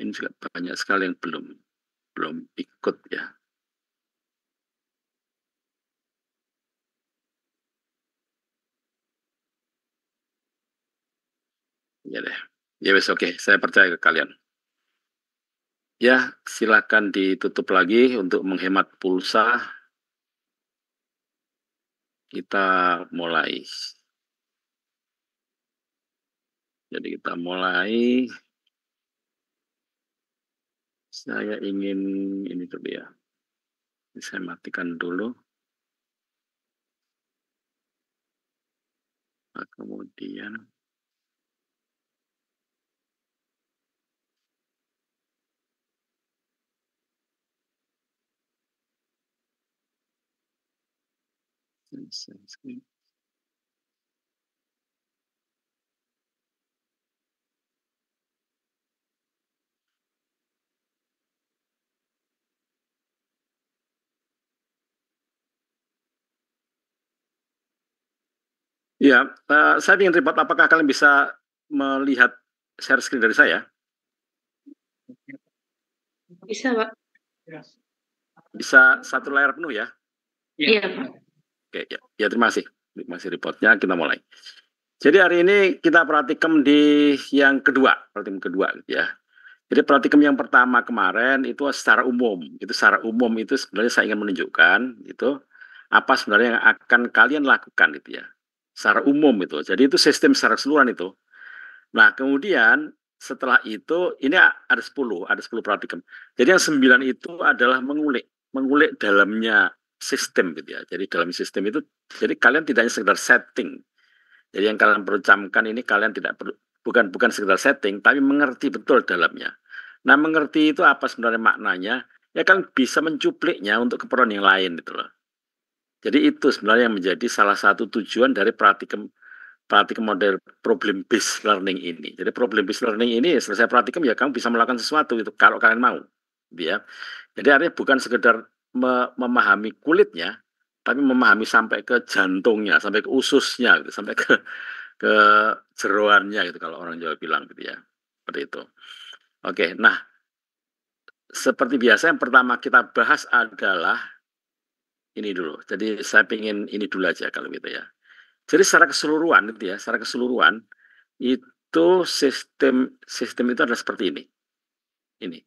Ini juga banyak sekali yang belum ikut ya. Ya deh. Ya wes oke, saya percaya ke kalian. Ya, silakan ditutup lagi untuk menghemat pulsa. Kita mulai. Jadi kita mulai. Saya ingin ini dulu ya. Saya matikan dulu. Nah, kemudian ya, saya ingin report apakah kalian bisa melihat share screen dari saya? Bisa, Pak. Bisa satu layar penuh ya? Iya, Pak. Oke, ya terima kasih. Terima kasih reportnya, kita mulai. Jadi hari ini kita praktikum di yang kedua, praktikum kedua gitu ya. Jadi praktikum yang pertama kemarin itu secara umum. Itu secara umum itu sebenarnya saya ingin menunjukkan itu apa sebenarnya yang akan kalian lakukan gitu ya. Secara umum itu. Jadi itu sistem secara keseluruhan itu. Nah, kemudian setelah itu ini ada 10 praktikum. Jadi yang 9 itu adalah mengulik dalamnya sistem gitu ya. Jadi dalam sistem itu jadi kalian tidak hanya sekedar setting. Jadi yang kalian perlu camkan ini kalian tidak perlu bukan sekedar setting tapi mengerti betul dalamnya. Nah, mengerti itu apa sebenarnya maknanya? Ya kan bisa mencupliknya untuk keperluan yang lain gitu loh. Jadi itu sebenarnya yang menjadi salah satu tujuan dari praktikum model problem based learning ini. Jadi problem based learning ini selesai praktikum ya kamu bisa melakukan sesuatu itu kalau kalian mau, gitu ya. Jadi artinya bukan sekedar memahami kulitnya, tapi memahami sampai ke jantungnya, sampai ke ususnya, gitu, sampai ke jeroannya gitu kalau orang Jawa bilang gitu ya. Seperti itu. Oke, nah seperti biasa yang pertama kita bahas adalah ini dulu. Jadi saya ingin ini dulu aja kalau gitu ya. Jadi secara keseluruhan itu ya, secara keseluruhan itu sistem itu adalah seperti ini. Ini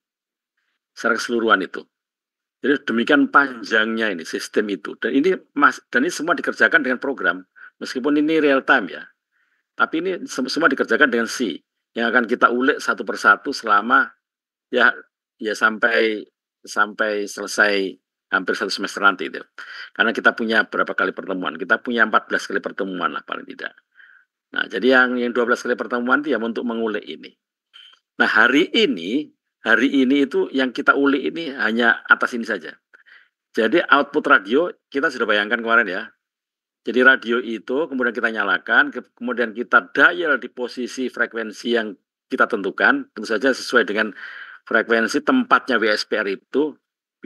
secara keseluruhan itu. Jadi demikian panjangnya ini sistem itu. Dan ini semua dikerjakan dengan program. Meskipun ini real time ya. Tapi ini semua dikerjakan dengan C yang akan kita ulik satu persatu selama ya sampai selesai hampir satu semester nanti itu. Karena kita punya berapa kali pertemuan? Kita punya 14 kali pertemuan lah paling tidak. Nah, jadi yang 12 kali pertemuan itu ya untuk mengulik ini. Nah, hari ini itu yang kita ulik ini hanya atas ini saja. Jadi output radio kita sudah bayangkan kemarin ya. Jadi radio itu kemudian kita nyalakan, kemudian kita dial di posisi frekuensi yang kita tentukan, tentu saja sesuai dengan frekuensi tempatnya WSPR itu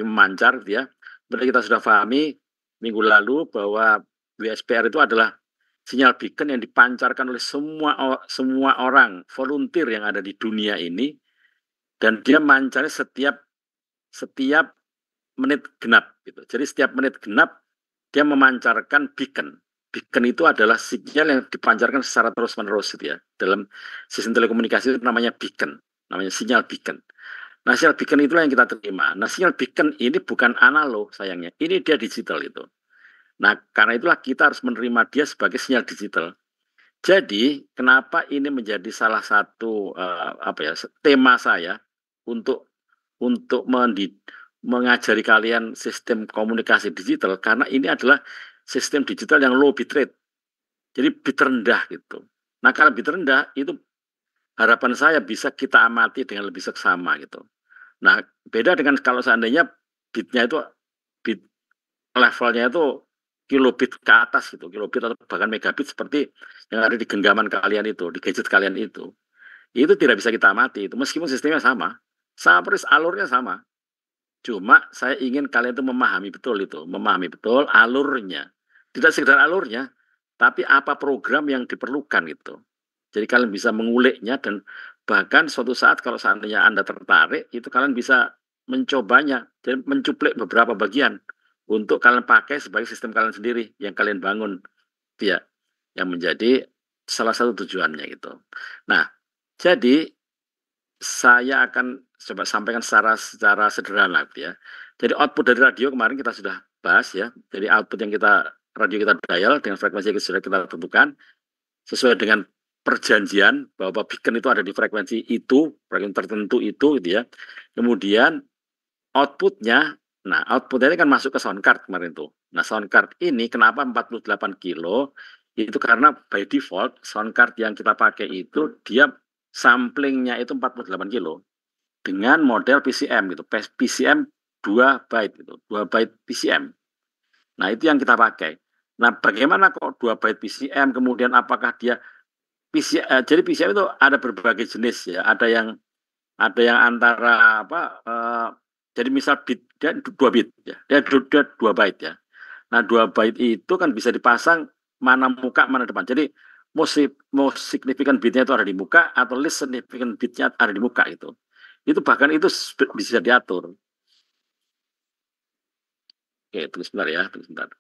memancar gitu ya. Berarti kita sudah pahami minggu lalu bahwa WSPR itu adalah sinyal beacon yang dipancarkan oleh semua orang volunteer yang ada di dunia ini dan dia mancarnya setiap menit genap gitu. Jadi setiap menit genap dia memancarkan beacon. Beacon itu adalah sinyal yang dipancarkan secara terus-menerus gitu ya. Dalam sistem telekomunikasi itu namanya beacon, namanya sinyal beacon. Nah, sinyal beacon itulah yang kita terima. Nah, sinyal beacon ini bukan analog sayangnya. Ini dia digital itu. Nah, karena itulah kita harus menerima dia sebagai sinyal digital. Jadi, kenapa ini menjadi salah satu tema saya untuk mengajari kalian sistem komunikasi digital karena ini adalah sistem digital yang low bitrate. Jadi bit rendah gitu. Nah, kalau bit rendah itu harapan saya bisa kita amati dengan lebih seksama gitu. Nah, beda dengan kalau seandainya bitnya itu bit levelnya itu kilobit ke atas gitu, kilobit atau bahkan megabit seperti yang ada di genggaman kalian itu, di gadget kalian itu tidak bisa kita amati itu meskipun sistemnya sama persis alurnya sama. Cuma saya ingin kalian itu memahami betul alurnya. Tidak sekedar alurnya, tapi apa program yang diperlukan gitu. Jadi kalian bisa menguliknya dan bahkan suatu saat kalau seandainya Anda tertarik, itu kalian bisa mencobanya, dan mencuplik beberapa bagian untuk kalian pakai sebagai sistem kalian sendiri yang kalian bangun, itu ya, yang menjadi salah satu tujuannya gitu. Nah, jadi saya akan coba sampaikan secara sederhana gitu ya. Jadi output dari radio kemarin kita sudah bahas ya. Jadi output yang radio kita dial dengan frekuensi yang sudah kita tentukan sesuai dengan perjanjian bahwa beacon itu ada di frekuensi tertentu itu gitu ya. Kemudian outputnya, nah outputnya ini kan masuk ke sound card kemarin tuh. Nah sound card ini kenapa 48 kilo? Itu karena by default sound card yang kita pakai itu dia samplingnya itu 48 kilo dengan model PCM gitu. PCM 2 byte gitu, 2 byte PCM. Nah itu yang kita pakai. Nah bagaimana kok 2 byte PCM, kemudian apakah dia jadi PCM itu ada berbagai jenis ya. Ada yang antara apa? Jadi misal bit dia 2 bit ya, dia 2 byte ya. Nah 2 byte itu kan bisa dipasang mana muka mana depan. Jadi most significant bitnya itu ada di muka atau least significant bitnya ada di muka itu. Itu bahkan itu bisa diatur. Oke, tunggu sebentar ya, tunggu sebentar.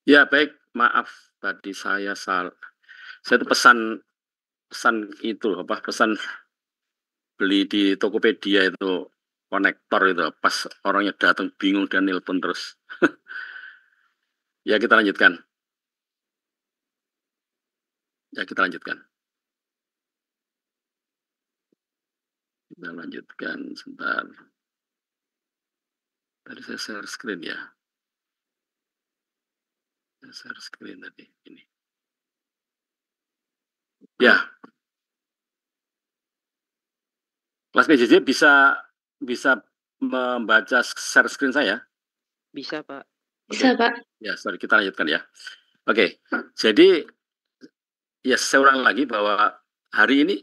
Ya, baik, maaf tadi saya itu pesan itu apa, pesan beli di Tokopedia itu konektor itu, pas orangnya datang bingung dan nelpon terus. Ya, kita lanjutkan. Ya, kita lanjutkan. Kita lanjutkan sebentar. Tadi saya share screen ya. Saya share screen tadi ini. Ya, kelas PJJ bisa membaca share screen saya? Bisa, Pak. Bisa, Pak. Ya, sorry, kita lanjutkan ya. Oke, jadi ya saya ulang lagi bahwa hari ini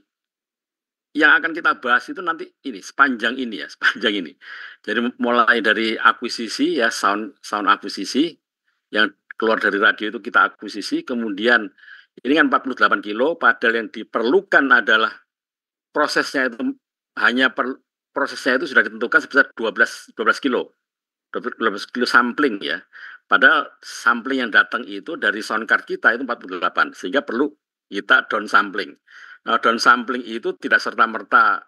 yang akan kita bahas itu nanti ini sepanjang ini ya, sepanjang ini. Jadi mulai dari akuisisi ya, sound akuisisi yang keluar dari radio itu kita akuisisi, kemudian ini kan 48 kilo, padahal yang diperlukan adalah prosesnya itu prosesnya itu sudah ditentukan sebesar 12 kilo. 12 kilo sampling ya. Padahal sampling yang datang itu dari sound card kita itu 48, sehingga perlu kita down sampling. Nah, down sampling itu tidak serta-merta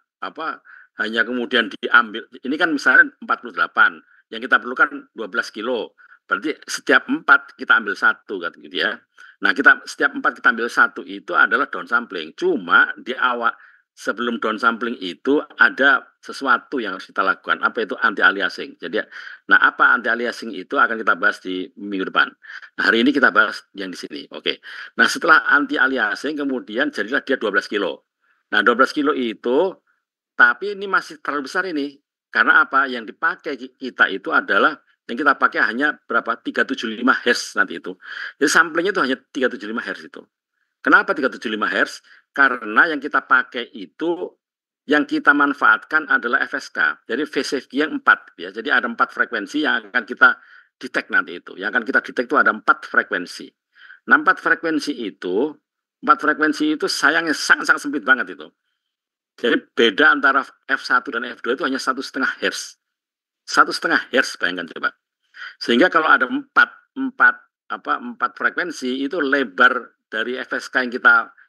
hanya kemudian diambil. Ini kan misalnya 48, yang kita perlukan 12 kilo. Berarti setiap 4 kita ambil 1 gitu ya. Nah, setiap 4 kita ambil 1 itu adalah down sampling. Cuma di awal sebelum down sampling itu ada sesuatu yang harus kita lakukan. Apa itu anti aliasing. Jadi, nah apa anti aliasing itu akan kita bahas di minggu depan. Nah, hari ini kita bahas yang di sini. Oke. Nah, setelah anti aliasing kemudian jadilah dia 12 kilo. Nah, 12 kilo itu tapi ini masih terlalu besar ini. Karena apa? Yang dipakai kita itu adalah yang kita pakai hanya berapa? 375 Hz nanti itu. Jadi samplingnya itu hanya 375 Hz itu. Kenapa 375 Hz? Karena yang kita pakai itu, yang kita manfaatkan adalah FSK. Jadi phase shift yang 4. Ya. Jadi ada 4 frekuensi yang akan kita detect nanti itu. Yang akan kita detect itu ada 4 frekuensi. Nah, 4 frekuensi itu sayangnya sangat-sangat sempit banget itu. Jadi beda antara F1 dan F2 itu hanya 1,5 Hz. 1,5 Hz, bayangkan coba. Sehingga kalau ada 4 frekuensi itu lebar dari FSK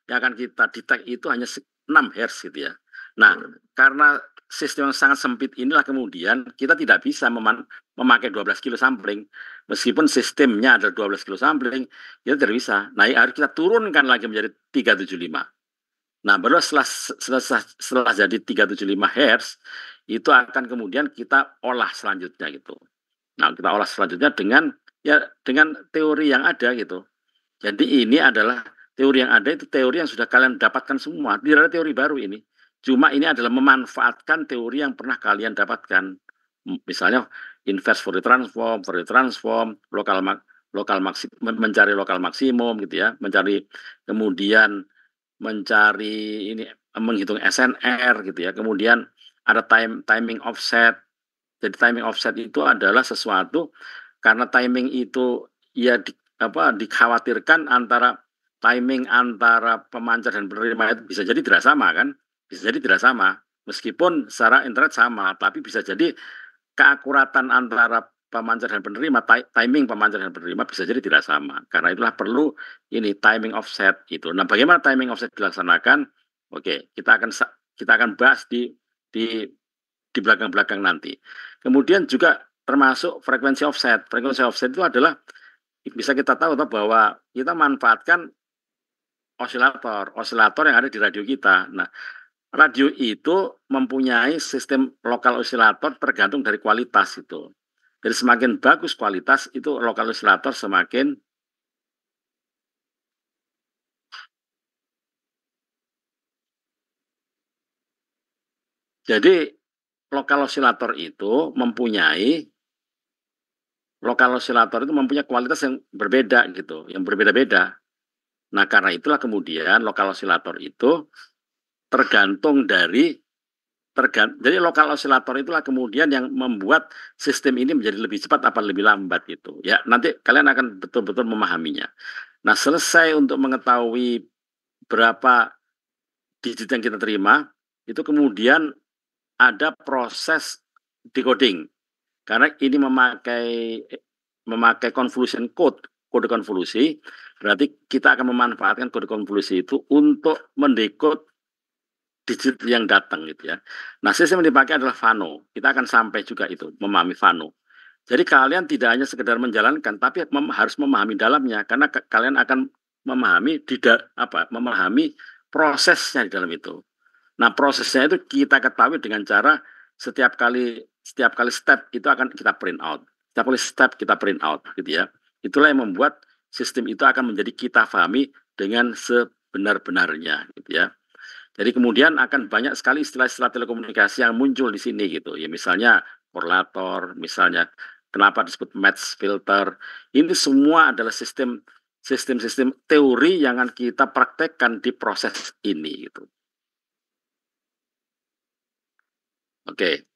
yang akan kita detect itu hanya 6 Hz gitu ya. Nah, karena sistem yang sangat sempit inilah kemudian kita tidak bisa memakai 12 kilo sampling. Meskipun sistemnya ada 12 kilo sampling, kita tidak bisa. Nah, harus kita turunkan lagi menjadi 375. Nah, baru setelah jadi 375 Hz, itu akan kemudian kita olah selanjutnya gitu. Nah, kita olah selanjutnya dengan teori yang ada gitu. Jadi ini adalah teori yang ada, itu teori yang sudah kalian dapatkan semua. Tidak ada teori baru ini. Cuma ini adalah memanfaatkan teori yang pernah kalian dapatkan. Misalnya inverse Fourier transform, mencari lokal maksimum gitu ya, mencari ini, menghitung SNR gitu ya. Kemudian ada timing offset. Jadi timing offset itu adalah sesuatu karena timing itu ya dikhawatirkan antara timing antara pemancar dan penerima itu bisa jadi tidak sama kan? Bisa jadi tidak sama. Meskipun secara internet sama, tapi bisa jadi keakuratan antara pemancar dan penerima, timing pemancar dan penerima bisa jadi tidak sama. Karena itulah perlu ini timing offset itu. Nah, bagaimana timing offset dilaksanakan? Oke, kita akan bahas di belakang-belakang nanti. Kemudian juga termasuk frekuensi offset. Frekuensi offset itu adalah bisa kita tahu bahwa kita manfaatkan osilator yang ada di radio kita. Nah, radio itu mempunyai sistem lokal osilator tergantung dari kualitas itu. Jadi semakin bagus kualitas itu lokal osilator semakin jadi lokal osilator itu mempunyai kualitas yang berbeda gitu, yang berbeda-beda. Nah, karena itulah kemudian lokal osilator itu jadi lokal osilator itulah kemudian yang membuat sistem ini menjadi lebih cepat apa lebih lambat gitu. Ya, nanti kalian akan betul-betul memahaminya. Nah, selesai untuk mengetahui berapa digit yang kita terima, itu kemudian ada proses decoding. Karena ini memakai convolution code kode konvolusi, berarti kita akan memanfaatkan kode konvolusi itu untuk mendekode digit yang datang gitu ya. Nah, sistem yang dipakai adalah Fano. Kita akan sampai juga itu memahami Fano. Jadi kalian tidak hanya sekedar menjalankan, tapi harus memahami dalamnya karena kalian akan memahami memahami prosesnya di dalam itu. Nah, prosesnya itu kita ketahui dengan cara setiap kali step itu akan kita print out. Setiap kali step kita print out gitu ya. Itulah yang membuat sistem itu akan menjadi kita pahami dengan sebenar-benarnya gitu ya. Jadi kemudian akan banyak sekali istilah-istilah telekomunikasi yang muncul di sini gitu. Ya misalnya korelator, misalnya kenapa disebut match filter. Ini semua adalah sistem teori yang akan kita praktekkan di proses ini gitu. Oke.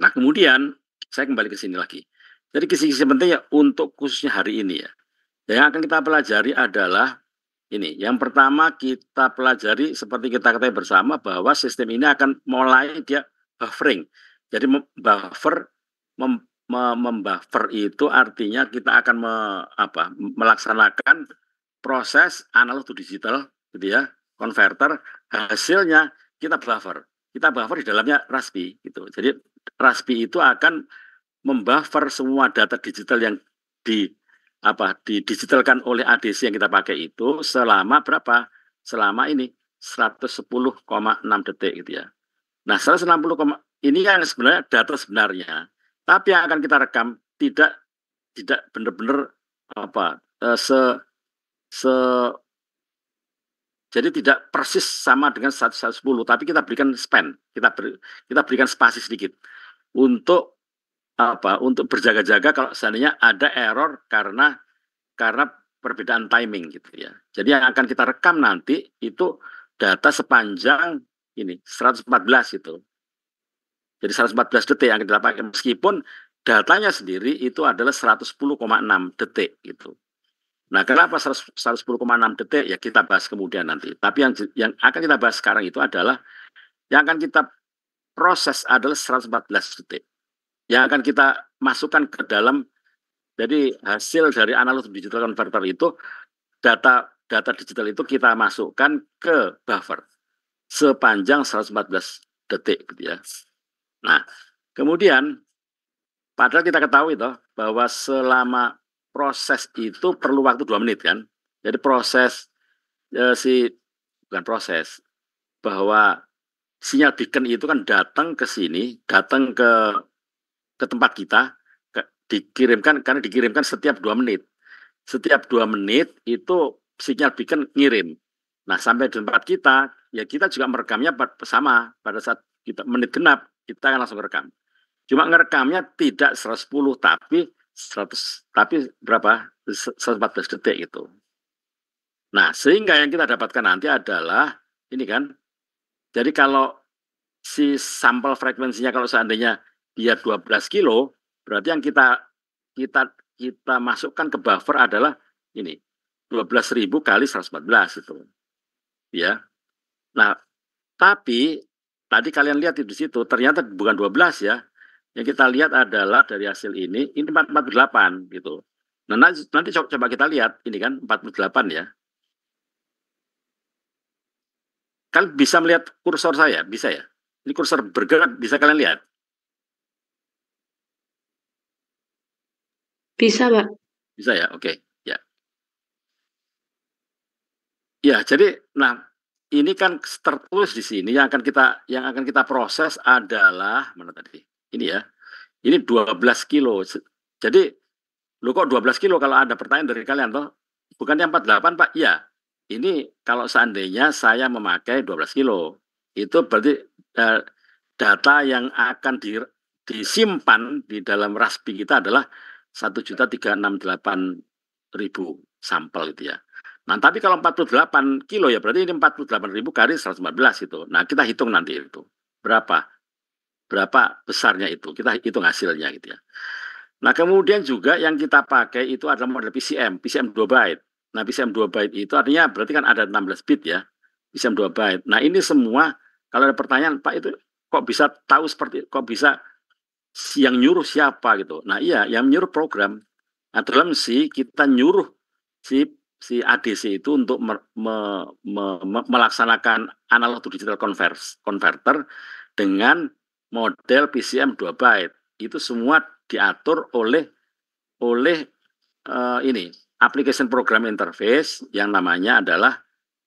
Nah, kemudian saya kembali ke sini lagi. Jadi kisi-kisi penting ya untuk khususnya hari ini ya. Yang akan kita pelajari adalah ini, yang pertama kita pelajari seperti kita ketahui bersama bahwa sistem ini akan mulai dia buffering. Jadi membuffer itu artinya kita akan melaksanakan proses analog to digital gitu ya, converter, hasilnya kita buffer. Kita buffer di dalamnya Raspi gitu. Jadi Raspi itu akan membuffer semua data digital yang didigitalkan oleh ADC yang kita pakai itu selama berapa? Selama ini 110,6 detik gitu ya. Nah, 160, ini yang sebenarnya data sebenarnya. Tapi yang akan kita rekam tidak benar-benar jadi tidak persis sama dengan 110, tapi kita berikan span, kita berikan spasi sedikit untuk untuk berjaga-jaga kalau seandainya ada error karena perbedaan timing gitu ya. Jadi yang akan kita rekam nanti itu data sepanjang ini 114 itu. Jadi 114 detik yang kita pakai meskipun datanya sendiri itu adalah 110,6 detik gitu. Nah, kenapa 110,6 detik ya kita bahas kemudian nanti. Tapi yang akan kita bahas sekarang itu adalah yang akan kita proses adalah 114 detik. Yang akan kita masukkan ke dalam, jadi hasil dari analog digital converter itu data digital itu kita masukkan ke buffer sepanjang 114 detik gitu ya. Nah, kemudian padahal kita ketahui toh bahwa selama proses itu perlu waktu 2 menit kan. Jadi proses bukan proses, bahwa sinyal beacon itu kan datang ke sini, datang ke tempat kita, karena dikirimkan setiap 2 menit. Setiap 2 menit itu sinyal beacon ngirim. Nah, sampai di tempat kita, ya kita juga merekamnya sama. Pada saat kita menit genap, kita akan langsung rekam. Cuma ngerekamnya tidak 110, tapi 114 detik itu. Nah, sehingga yang kita dapatkan nanti adalah, ini kan, jadi kalau si sampel frekuensinya kalau seandainya dia 12 kilo, berarti yang kita masukkan ke buffer adalah ini 12.000 kali 114 itu. Ya. Nah, tapi tadi kalian lihat di situ ternyata bukan 12 ya. Yang kita lihat adalah dari hasil ini 48 gitu. Nah, nanti coba kita lihat ini kan 48 ya. Kan bisa melihat kursor saya, bisa ya? Ini kursor bergerak, bisa kalian lihat? Bisa, Pak. Bisa ya, oke. Ya. Ya, jadi nah ini kan tertulis di sini yang akan kita proses adalah mana tadi? Ini ya. Ini 12 kilo. Jadi lu kok 12 kilo kalau ada pertanyaan dari kalian toh? Bukan yang 48, Pak? Ya. Ini kalau seandainya saya memakai 12 kilo. Itu berarti data yang akan disimpan di dalam Raspi kita adalah 1.368.000 sampel gitu ya. Nah, tapi kalau 48 kilo ya berarti ini 48.000 kali 114 itu. Nah, kita hitung nanti itu. Berapa besarnya itu. Kita hitung hasilnya gitu ya. Nah, kemudian juga yang kita pakai itu adalah model PCM 2 byte. Nah, PCM 2 byte itu artinya berarti kan ada 16 bit ya. PCM 2 byte. Nah, ini semua kalau ada pertanyaan, Pak itu kok bisa tahu kok bisa yang nyuruh siapa gitu. Nah, iya, yang nyuruh program. Nah, dalam kita nyuruh si ADC itu untuk melaksanakan analog to digital converter dengan model PCM 2 byte. Itu semua diatur oleh ini application program interface yang namanya adalah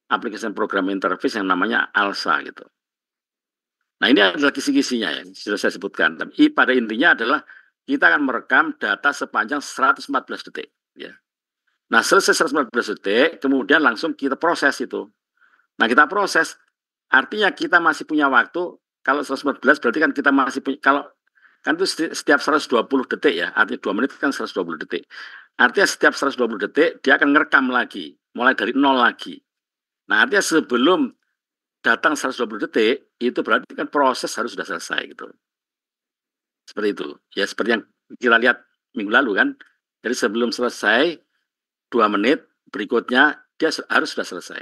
application program interface yang namanya ALSA gitu. Nah, ini adalah kisi-kisinya yang sudah saya sebutkan. Tapi pada intinya adalah kita akan merekam data sepanjang 114 detik ya. Nah, selesai 114 detik, kemudian langsung kita proses itu. Nah, kita proses, artinya kita masih punya waktu, kalau 114 berarti kan kita masih punya, kalau kan itu setiap 120 detik ya, artinya 2 menit kan 120 detik. Artinya setiap 120 detik, dia akan ngerekam lagi, mulai dari nol lagi. Nah, artinya sebelum datang 120 detik, itu berarti kan proses harus sudah selesai gitu. Seperti itu. Ya, seperti yang kita lihat minggu lalu kan. Jadi sebelum selesai, 2 menit berikutnya dia harus sudah selesai.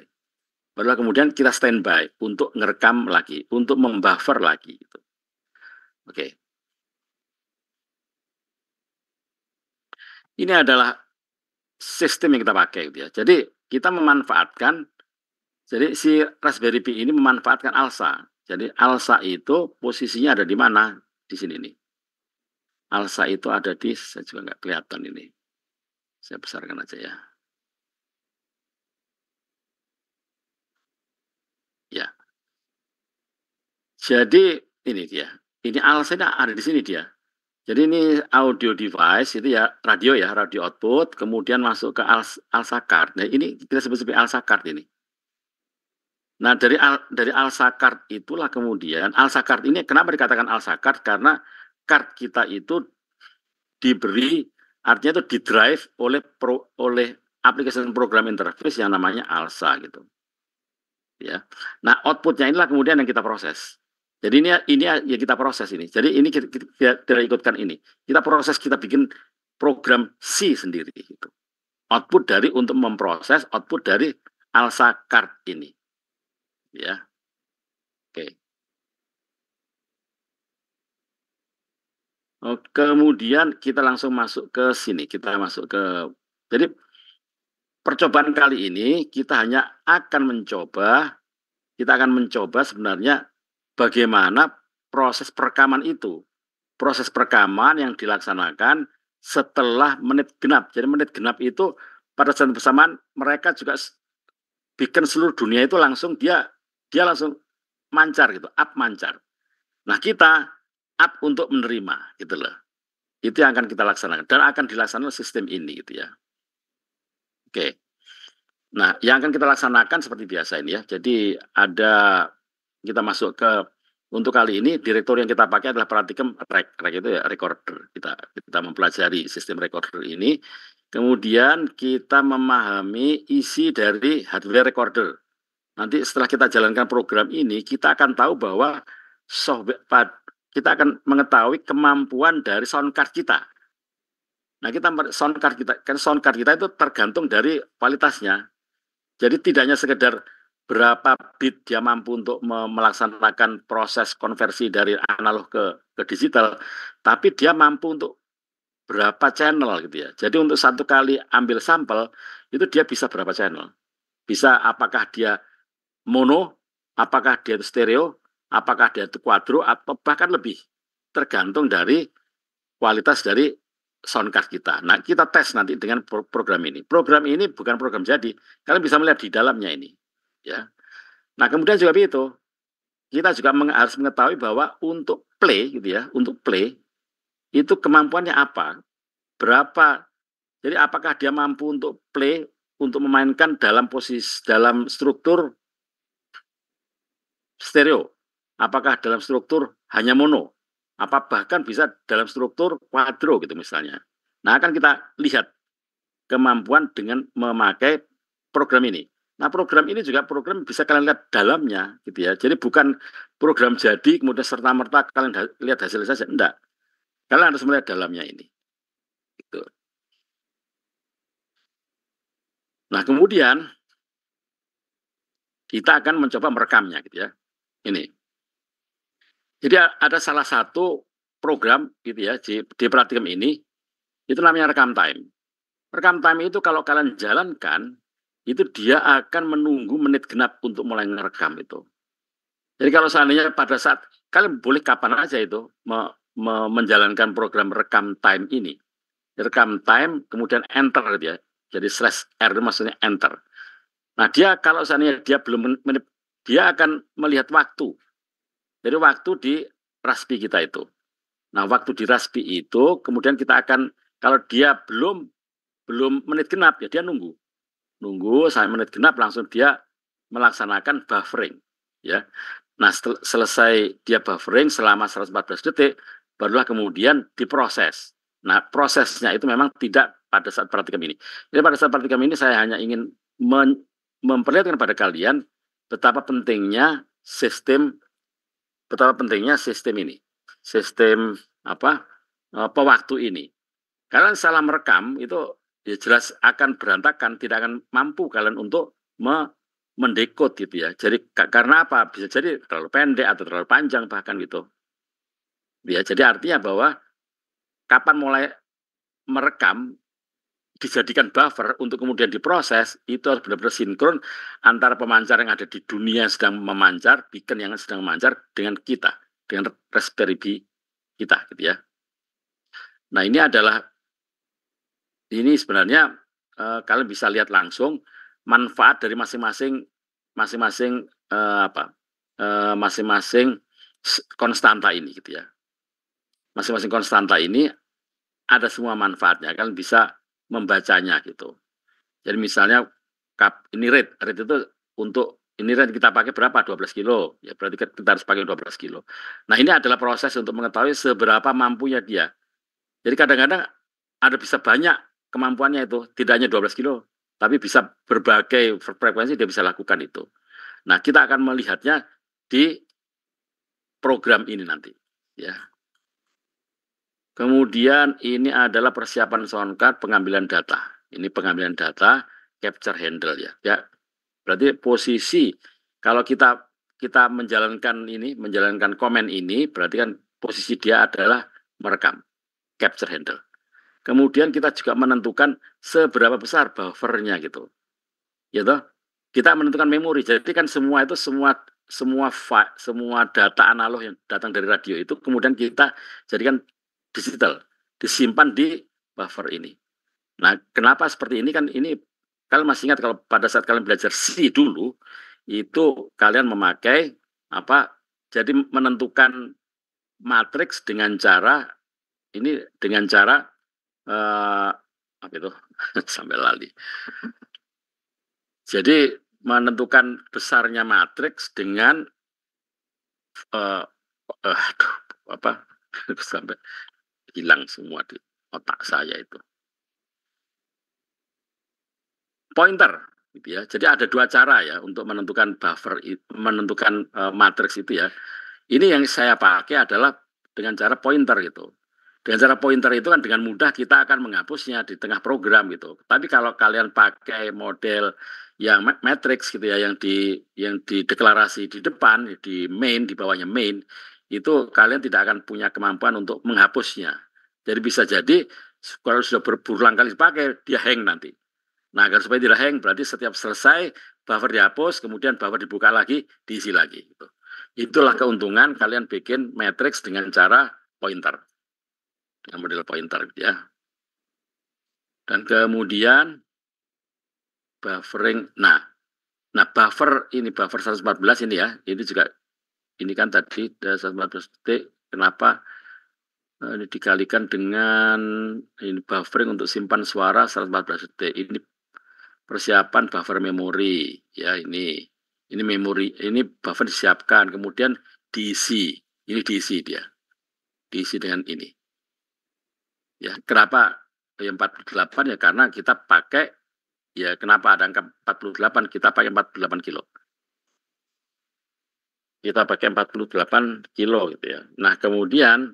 Barulah kemudian kita standby untuk ngerekam lagi, untuk membuffer lagi. Gitu. Oke. Ini adalah sistem yang kita pakai. Gitu ya. Jadi kita memanfaatkan, jadi si Raspberry Pi ini memanfaatkan ALSA. Jadi ALSA itu posisinya ada di mana? Di sini nih. ALSA itu ada di, saya juga nggak kelihatan ini. Saya besarkan aja ya. Ya. Jadi ini dia. Ini ALSA ada di sini dia. Jadi ini audio device itu ya radio output, kemudian masuk ke ALSA card. Nah, ini kita sebut sebagai ALSA card ini. Nah, dari ALSA card itulah kemudian ALSA card ini kenapa dikatakan ALSA card? Karena card kita itu diberi, artinya itu didrive oleh aplikasi program interface yang namanya ALSA gitu. Ya. Nah, outputnya inilah kemudian yang kita proses. Jadi ini ya kita proses ini. Jadi ini kita ikutkan ini. Kita proses, kita bikin program C sendiri gitu. Output dari untuk memproses output dari ALSA card ini. Ya. Oke. Kemudian kita langsung masuk ke sini. Kita masuk ke, jadi percobaan kali ini kita akan mencoba sebenarnya bagaimana proses perekaman itu. Proses perekaman yang dilaksanakan setelah menit genap. Jadi menit genap itu pada saat bersamaan mereka juga bikin seluruh dunia itu langsung dia langsung mancar gitu, up mancar. Nah, kita up untuk menerima gitu loh. Itu yang akan kita laksanakan dan akan dilaksanakan sistem ini gitu ya. Oke. Nah, yang akan kita laksanakan seperti biasa ini ya. Jadi kita masuk ke, untuk kali ini direktur yang kita pakai adalah Pratikem rek itu ya recorder. Kita mempelajari sistem recorder ini. Kemudian kita memahami isi dari hardware recorder. Nanti setelah kita jalankan program ini, kita akan tahu bahwa kita akan mengetahui kemampuan dari sound card kita. Nah, sound card kita itu tergantung dari kualitasnya. Jadi tidak hanya sekedar berapa bit dia mampu untuk melaksanakan proses konversi dari analog ke digital, tapi dia mampu untuk berapa channel gitu ya. Jadi untuk satu kali ambil sampel, itu dia bisa berapa channel. Bisa apakah dia mono, apakah dia itu stereo, apakah dia itu quadro, atau bahkan lebih. Tergantung dari kualitas dari sound card kita. Nah, kita tes nanti dengan program ini. Program ini bukan program jadi. Kalian bisa melihat di dalamnya ini. Ya. Nah, kemudian juga begitu. Kita juga harus mengetahui bahwa untuk play gitu ya, untuk play itu kemampuannya apa? Berapa? Jadi apakah dia mampu untuk play, untuk memainkan dalam struktur stereo? Apakah dalam struktur hanya mono? Apa bahkan bisa dalam struktur quadro gitu misalnya. Nah, akan kita lihat kemampuan dengan memakai program ini. Nah, program ini juga program bisa kalian lihat dalamnya gitu ya. Jadi bukan program jadi kemudian serta-merta kalian lihat hasilnya saja, enggak. Kalian harus melihat dalamnya ini. Gitu. Nah, kemudian kita akan mencoba merekamnya gitu ya. Ini. Jadi ada salah satu program gitu ya di Pratikem ini, itu namanya rekam time. Rekam time itu kalau kalian jalankan, itu dia akan menunggu menit genap untuk mulai ngerekam itu. Jadi kalau seandainya pada saat kalian boleh kapan aja itu menjalankan program rekam time ini, rekam time kemudian enter gitu ya. Jadi /R itu maksudnya enter. Nah dia kalau seandainya dia belum dia akan melihat waktu. Jadi waktu di Raspi kita itu. Nah waktu di Raspi itu kemudian kita akan kalau dia belum menit genap ya dia nunggu sampai menit genap langsung dia melaksanakan buffering ya. Nah selesai dia buffering selama 114 detik barulah kemudian diproses. Nah prosesnya itu memang tidak pada saat praktikum ini. Jadi pada saat praktikum ini saya hanya ingin memperlihatkan pada kalian betapa pentingnya sistem ini, sistem pewaktu ini. Kalian salah merekam itu ya jelas akan berantakan, tidak akan mampu kalian untuk mendekod gitu ya. Jadi karena apa? Bisa jadi terlalu pendek atau terlalu panjang bahkan gitu. Ya, jadi artinya bahwa kapan mulai merekam dijadikan buffer untuk kemudian diproses itu harus benar-benar sinkron antara pemancar yang ada di dunia yang sedang memancar, beacon yang sedang memancar dengan kita, dengan Raspberry Pi kita gitu ya. Nah ini sebenarnya kalian bisa lihat langsung manfaat dari masing-masing konstanta ini gitu ya. Masing-masing konstanta ini ada semua manfaatnya, kalian bisa membacanya gitu. Jadi misalnya ini rate itu untuk ini rate kita pakai berapa? 12 kilo. Ya berarti kita harus pakai 12 kilo. Nah, ini adalah proses untuk mengetahui seberapa mampunya dia. Jadi kadang-kadang ada bisa banyak kemampuannya itu, tidak hanya 12 kilo, tapi bisa berbagai frekuensi dia bisa lakukan itu. Nah, kita akan melihatnya di program ini nanti, ya. Kemudian ini adalah persiapan soundcard pengambilan data. Ini pengambilan data, capture handle ya. Ya, berarti posisi kalau kita menjalankan komen ini, berarti kan posisi dia adalah merekam, capture handle. Kemudian kita juga menentukan seberapa besar buffernya gitu. Gitu. Kita menentukan memori. Jadi kan semua itu semua data analog yang datang dari radio itu kemudian kita jadikan digital, disimpan di buffer ini. Nah, kenapa seperti ini kan ini kalian masih ingat kalau pada saat kalian belajar C dulu itu kalian memakai apa? Jadi menentukan matriks dengan cara apa itu sampai lali. Jadi menentukan besarnya matriks dengan sampai hilang semua di otak saya itu. Pointer gitu ya. Jadi ada dua cara ya untuk menentukan buffer, menentukan matriks itu ya. Ini yang saya pakai adalah dengan cara pointer gitu. Dengan cara pointer itu kan dengan mudah kita akan menghapusnya di tengah program gitu. Tapi kalau kalian pakai model yang matrix gitu ya, yang dideklarasi di depan, di main, di bawahnya main, itu kalian tidak akan punya kemampuan untuk menghapusnya. Jadi bisa jadi kalau sudah berulang kali dipakai, dia hang nanti. Nah, agar supaya tidak hang, berarti setiap selesai buffer dihapus, kemudian buffer dibuka lagi, diisi lagi. Gitu. Itulah keuntungan kalian bikin matrix dengan cara pointer. Dengan model pointer ya. Dan kemudian buffering. Nah buffer 114 ini ya. Ini juga ini kan tadi 114 detik. Kenapa ini dikalikan dengan ini buffering untuk simpan suara 114 detik. Ini persiapan buffer memori ya ini memori ini buffer disiapkan kemudian diisi dia diisi dengan ini ya. Kenapa 48 ya karena kita pakai ya kenapa ada angka 48 kita pakai 48 kilo gitu ya. Nah kemudian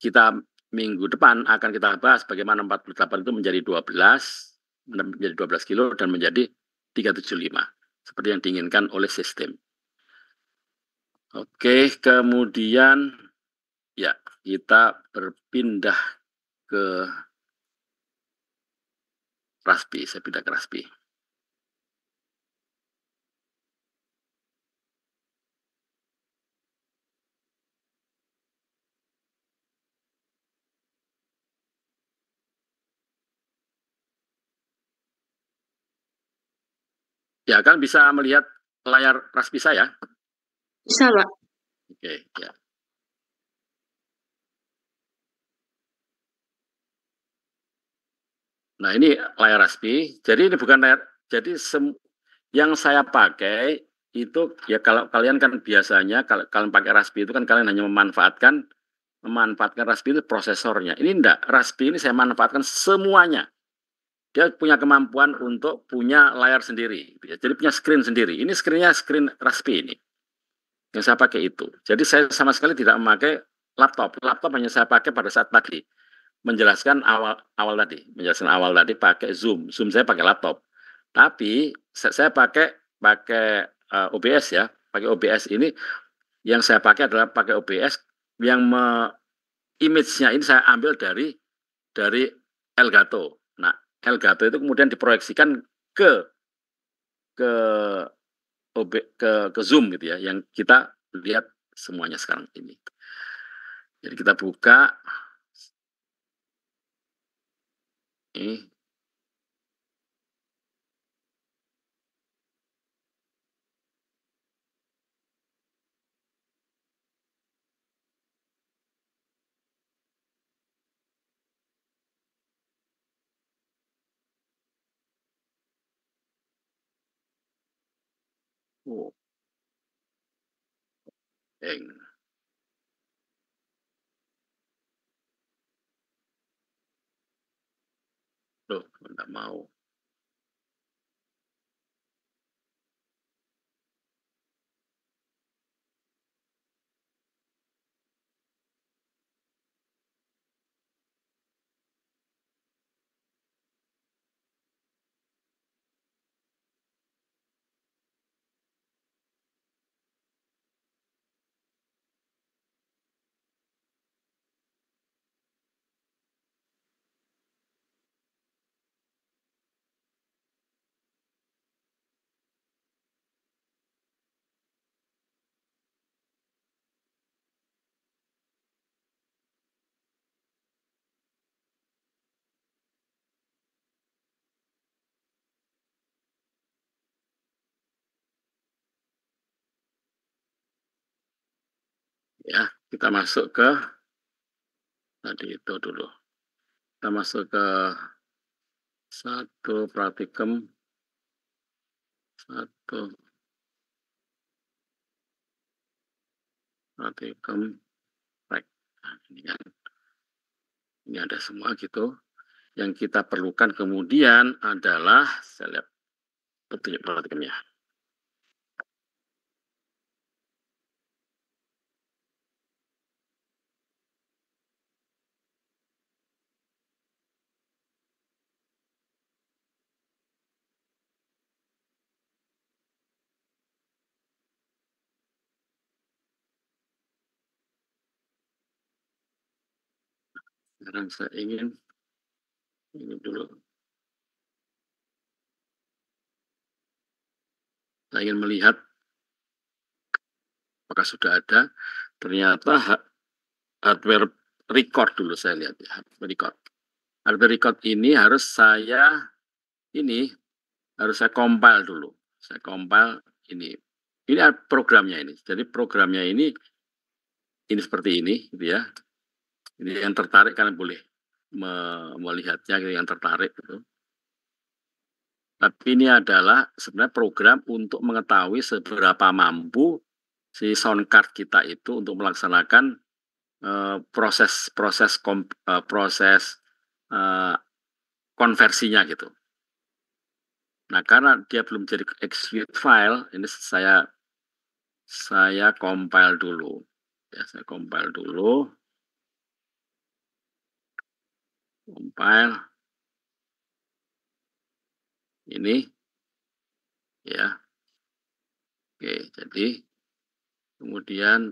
kita minggu depan akan kita bahas bagaimana 48 itu menjadi 12 kilo dan menjadi 375 seperti yang diinginkan oleh sistem. Oke, kemudian ya kita berpindah ke Raspi, saya pindah ke Raspi. Ya kan bisa melihat layar Raspi saya? Bisa, Pak. Oke, ya. Nah, ini layar Raspi. Jadi ini bukan layar, jadi yang saya pakai itu ya kalau kalian kan biasanya kalau kalian pakai Raspi itu kan kalian hanya memanfaatkan Raspi itu prosesornya. Ini enggak, Raspi ini saya manfaatkan semuanya. Dia punya kemampuan untuk punya layar sendiri, gitu ya. Jadi punya screen sendiri. Ini screen Raspi ini. Yang saya pakai itu. Jadi saya sama sekali tidak memakai laptop. Laptop hanya saya pakai pada saat tadi menjelaskan awal tadi pakai Zoom. Zoom saya pakai laptop. Tapi saya pakai OBS ya. Pakai OBS ini yang saya pakai adalah pakai OBS yang image-nya ini saya ambil dari Elgato. Nah, Elgato itu kemudian diproyeksikan ke ke ke Zoom gitu ya, yang kita lihat semuanya sekarang ini. Jadi kita buka ini. Oh, loh, enggak mau. Ya, kita masuk ke tadi itu dulu. Kita masuk ke satu praktikum Nah, ini kan ini ada semua gitu. Yang kita perlukan kemudian adalah saya lihat petunjuk praktikumnya. Sekarang saya ingin ini dulu. Saya ingin melihat apakah sudah ada. Ternyata hardware record dulu saya lihat ya, hardware record. Hardware record ini harus saya compile dulu. Saya compile ini. Ini programnya ini. Jadi programnya ini seperti ini gitu ya. Ini yang tertarik kalian boleh melihatnya yang tertarik gitu. Tapi ini adalah sebenarnya program untuk mengetahui seberapa mampu si sound card kita itu untuk melaksanakan proses konversinya gitu. Nah, karena dia belum jadi execute file, ini saya compile dulu. Ya, saya compile dulu. Compile. Ini ya. Oke, jadi kemudian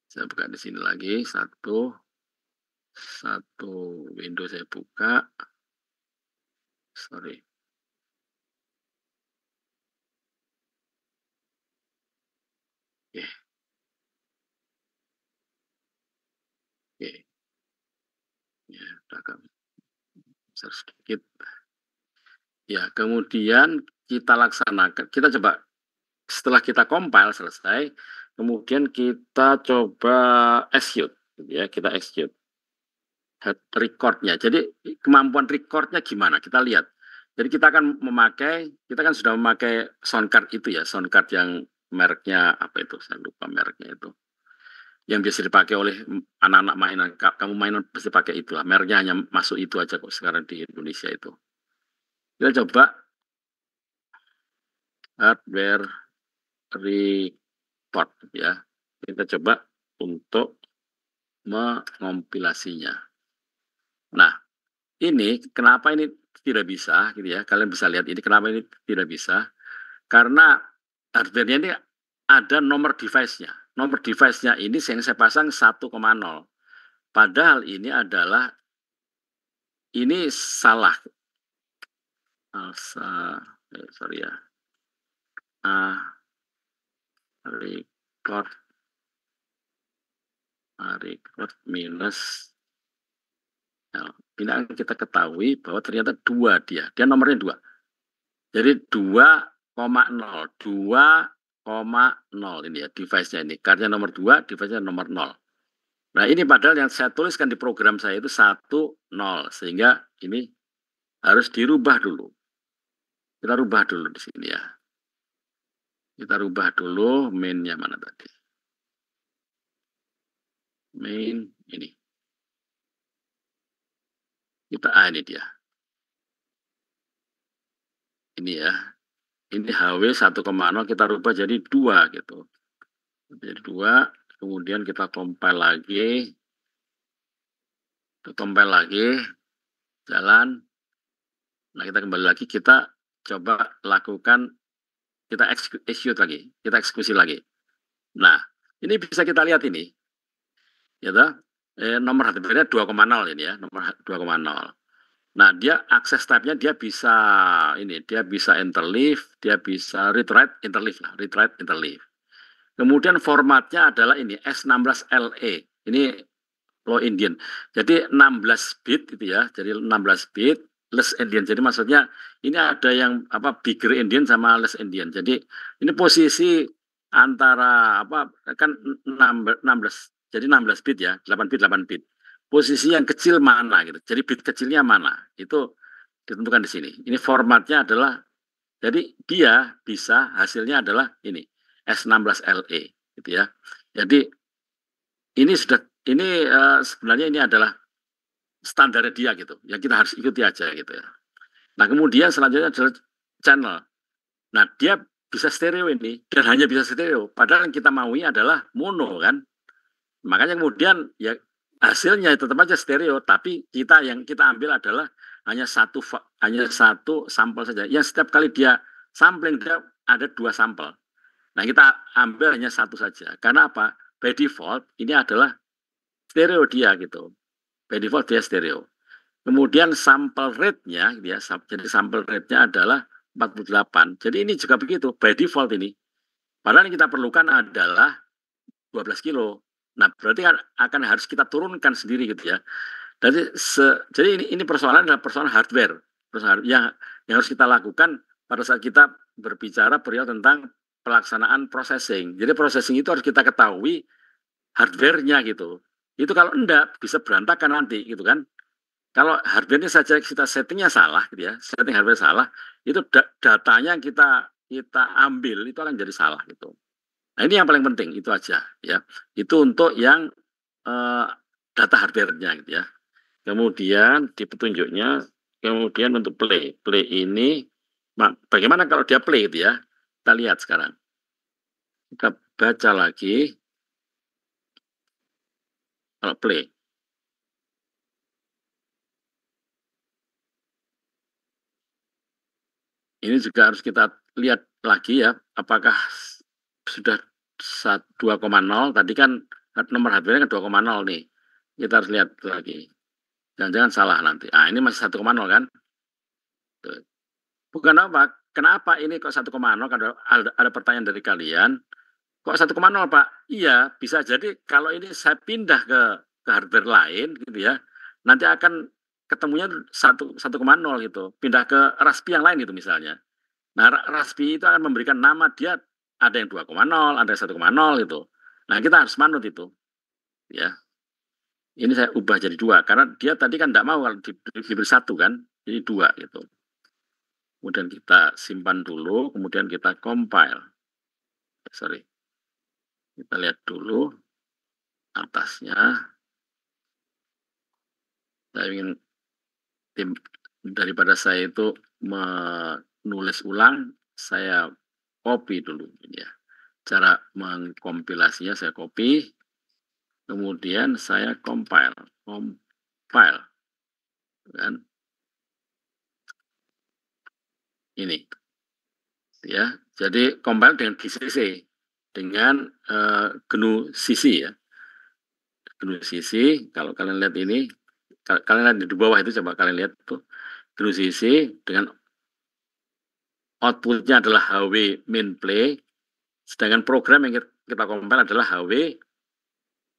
saya buka di sini lagi satu window saya buka. sorry. Oke, oke. Ya, agak besar sedikit. Ya, kemudian kita laksanakan, kita coba setelah kita compile selesai, kemudian kita coba execute, gitu ya, kita execute recordnya. Jadi kemampuan recordnya gimana? Kita lihat. Jadi kita akan memakai, kita kan sudah memakai sound card itu ya, sound card yang mereknya apa itu? Saya lupa mereknya itu. Yang biasa dipakai oleh anak-anak mainan. Kamu mainan pasti pakai itu lah. Mereknya hanya masuk itu aja kok sekarang di Indonesia itu. Kita coba hardware report ya. Kita coba untuk mengompilasinya. Nah, ini kenapa ini tidak bisa gitu ya. Kalian bisa lihat ini kenapa ini tidak bisa. Karena hardware-nya ini ada nomor device-nya. Nomor device-nya ini yang saya pasang 1,0. Padahal ini adalah ini salah. Sorry ya. Record minus. Nah, ini akan kita ketahui bahwa ternyata 2 dia nomornya 2. Jadi 2,0 ini ya device-nya ini. Card-nya nomor 2, device-nya nomor 0. Nah, ini padahal yang saya tuliskan di program saya itu 1,0 sehingga ini harus dirubah dulu. Kita rubah dulu di sini ya. Kita rubah dulu main-nya mana tadi. Main ini. Ini dia. Ini ya. Ini HW 1,0 kita rubah jadi 2 gitu. Jadi 2, kemudian kita compile lagi. Compile lagi. Jalan. Nah, kita kembali lagi, kita coba lakukan, kita execute lagi. Kita eksekusi lagi. Nah, ini bisa kita lihat ini. Ya, nomor hardware-nya 2,0 ini ya, nomor 2,0. Nah, dia akses type-nya dia bisa ini, dia bisa interleave, dia bisa read write interleave lah, read write interleave. Kemudian formatnya adalah ini S16LE. Ini low Indian. Jadi 16 bit gitu ya. Jadi 16 bit less Indian. Jadi maksudnya ini ada yang apa bigger Indian sama less Indian. Jadi ini posisi antara apa kan 16, jadi 16 bit ya, 8 bit 8 bit. Posisi yang kecil mana gitu. Jadi bit kecilnya mana? Itu ditentukan di sini. Ini formatnya adalah, jadi dia bisa hasilnya adalah ini S16LE gitu ya. Jadi ini sudah sebenarnya ini adalah standarnya dia gitu. Yang kita harus ikuti aja gitu ya. Nah, kemudian selanjutnya adalah channel. Nah, dia bisa stereo ini dan hanya bisa stereo. Padahal yang kita maui adalah mono kan. Makanya kemudian ya hasilnya tetap aja stereo, tapi yang kita ambil adalah hanya satu sampel saja. Yang setiap kali dia sampling dia ada 2 sampel. Nah, kita ambil hanya 1 saja. Karena apa? By default ini adalah stereo dia gitu. By default dia stereo. Kemudian sampel rate-nya ya, jadi sampel rate-nya adalah 48. Jadi ini juga begitu, by default ini. Padahal yang kita perlukan adalah 12 kilo. Nah, berarti kan akan harus kita turunkan sendiri gitu ya. Jadi ini persoalan adalah persoalan hardware. Persoalan yang harus kita lakukan pada saat kita berbicara perihal tentang pelaksanaan processing. Jadi processing itu harus kita ketahui hardware-nya gitu. Itu kalau enggak bisa berantakan nanti gitu kan. Kalau hardware-nya saja kita settingnya salah gitu ya, setting hardware salah, itu datanya yang kita ambil itu akan jadi salah gitu. Nah, ini yang paling penting itu aja ya. Itu untuk yang data hardware-nya gitu ya. Kemudian di petunjuknya, kemudian untuk play ini bagaimana kalau dia play gitu ya. Kita lihat sekarang. Kita baca lagi. Kalau play. Ini juga harus kita lihat lagi ya, apakah sudah 2,0, tadi kan nomor hardware kan 2,0 nih. Kita harus lihat lagi. Jangan-jangan salah nanti. Ah, ini masih 1,0 kan? Tuh, bukan apa. Kenapa ini kok 1,0? Ada pertanyaan dari kalian. Kok 1,0 Pak? Iya, bisa jadi kalau ini saya pindah ke hardware lain gitu ya, nanti akan ketemunya 1,0 gitu. Pindah ke Raspi yang lain gitu misalnya. Nah, Raspi itu akan memberikan nama dia ada yang 2,0, ada yang 1,0 gitu. Nah, kita harus manut itu. Ya. Ini saya ubah jadi 2 karena dia tadi kan tidak mau kalau diberi 1 kan. Jadi 2 gitu. Kemudian kita simpan dulu, kemudian kita compile. Sorry. Kita lihat dulu atasnya. Saya ingin daripada saya itu menulis ulang, saya copy dulu ya. Cara mengkompilasinya saya copy, kemudian saya compile kan ini ya. Jadi compile dengan GCC dengan GNU CC ya. GNU CC kalau kalian lihat ini, kalian lihat di bawah itu, coba kalian lihat tuh GNU CC dengan outputnya adalah HW main play, sedangkan program yang kita compile adalah HW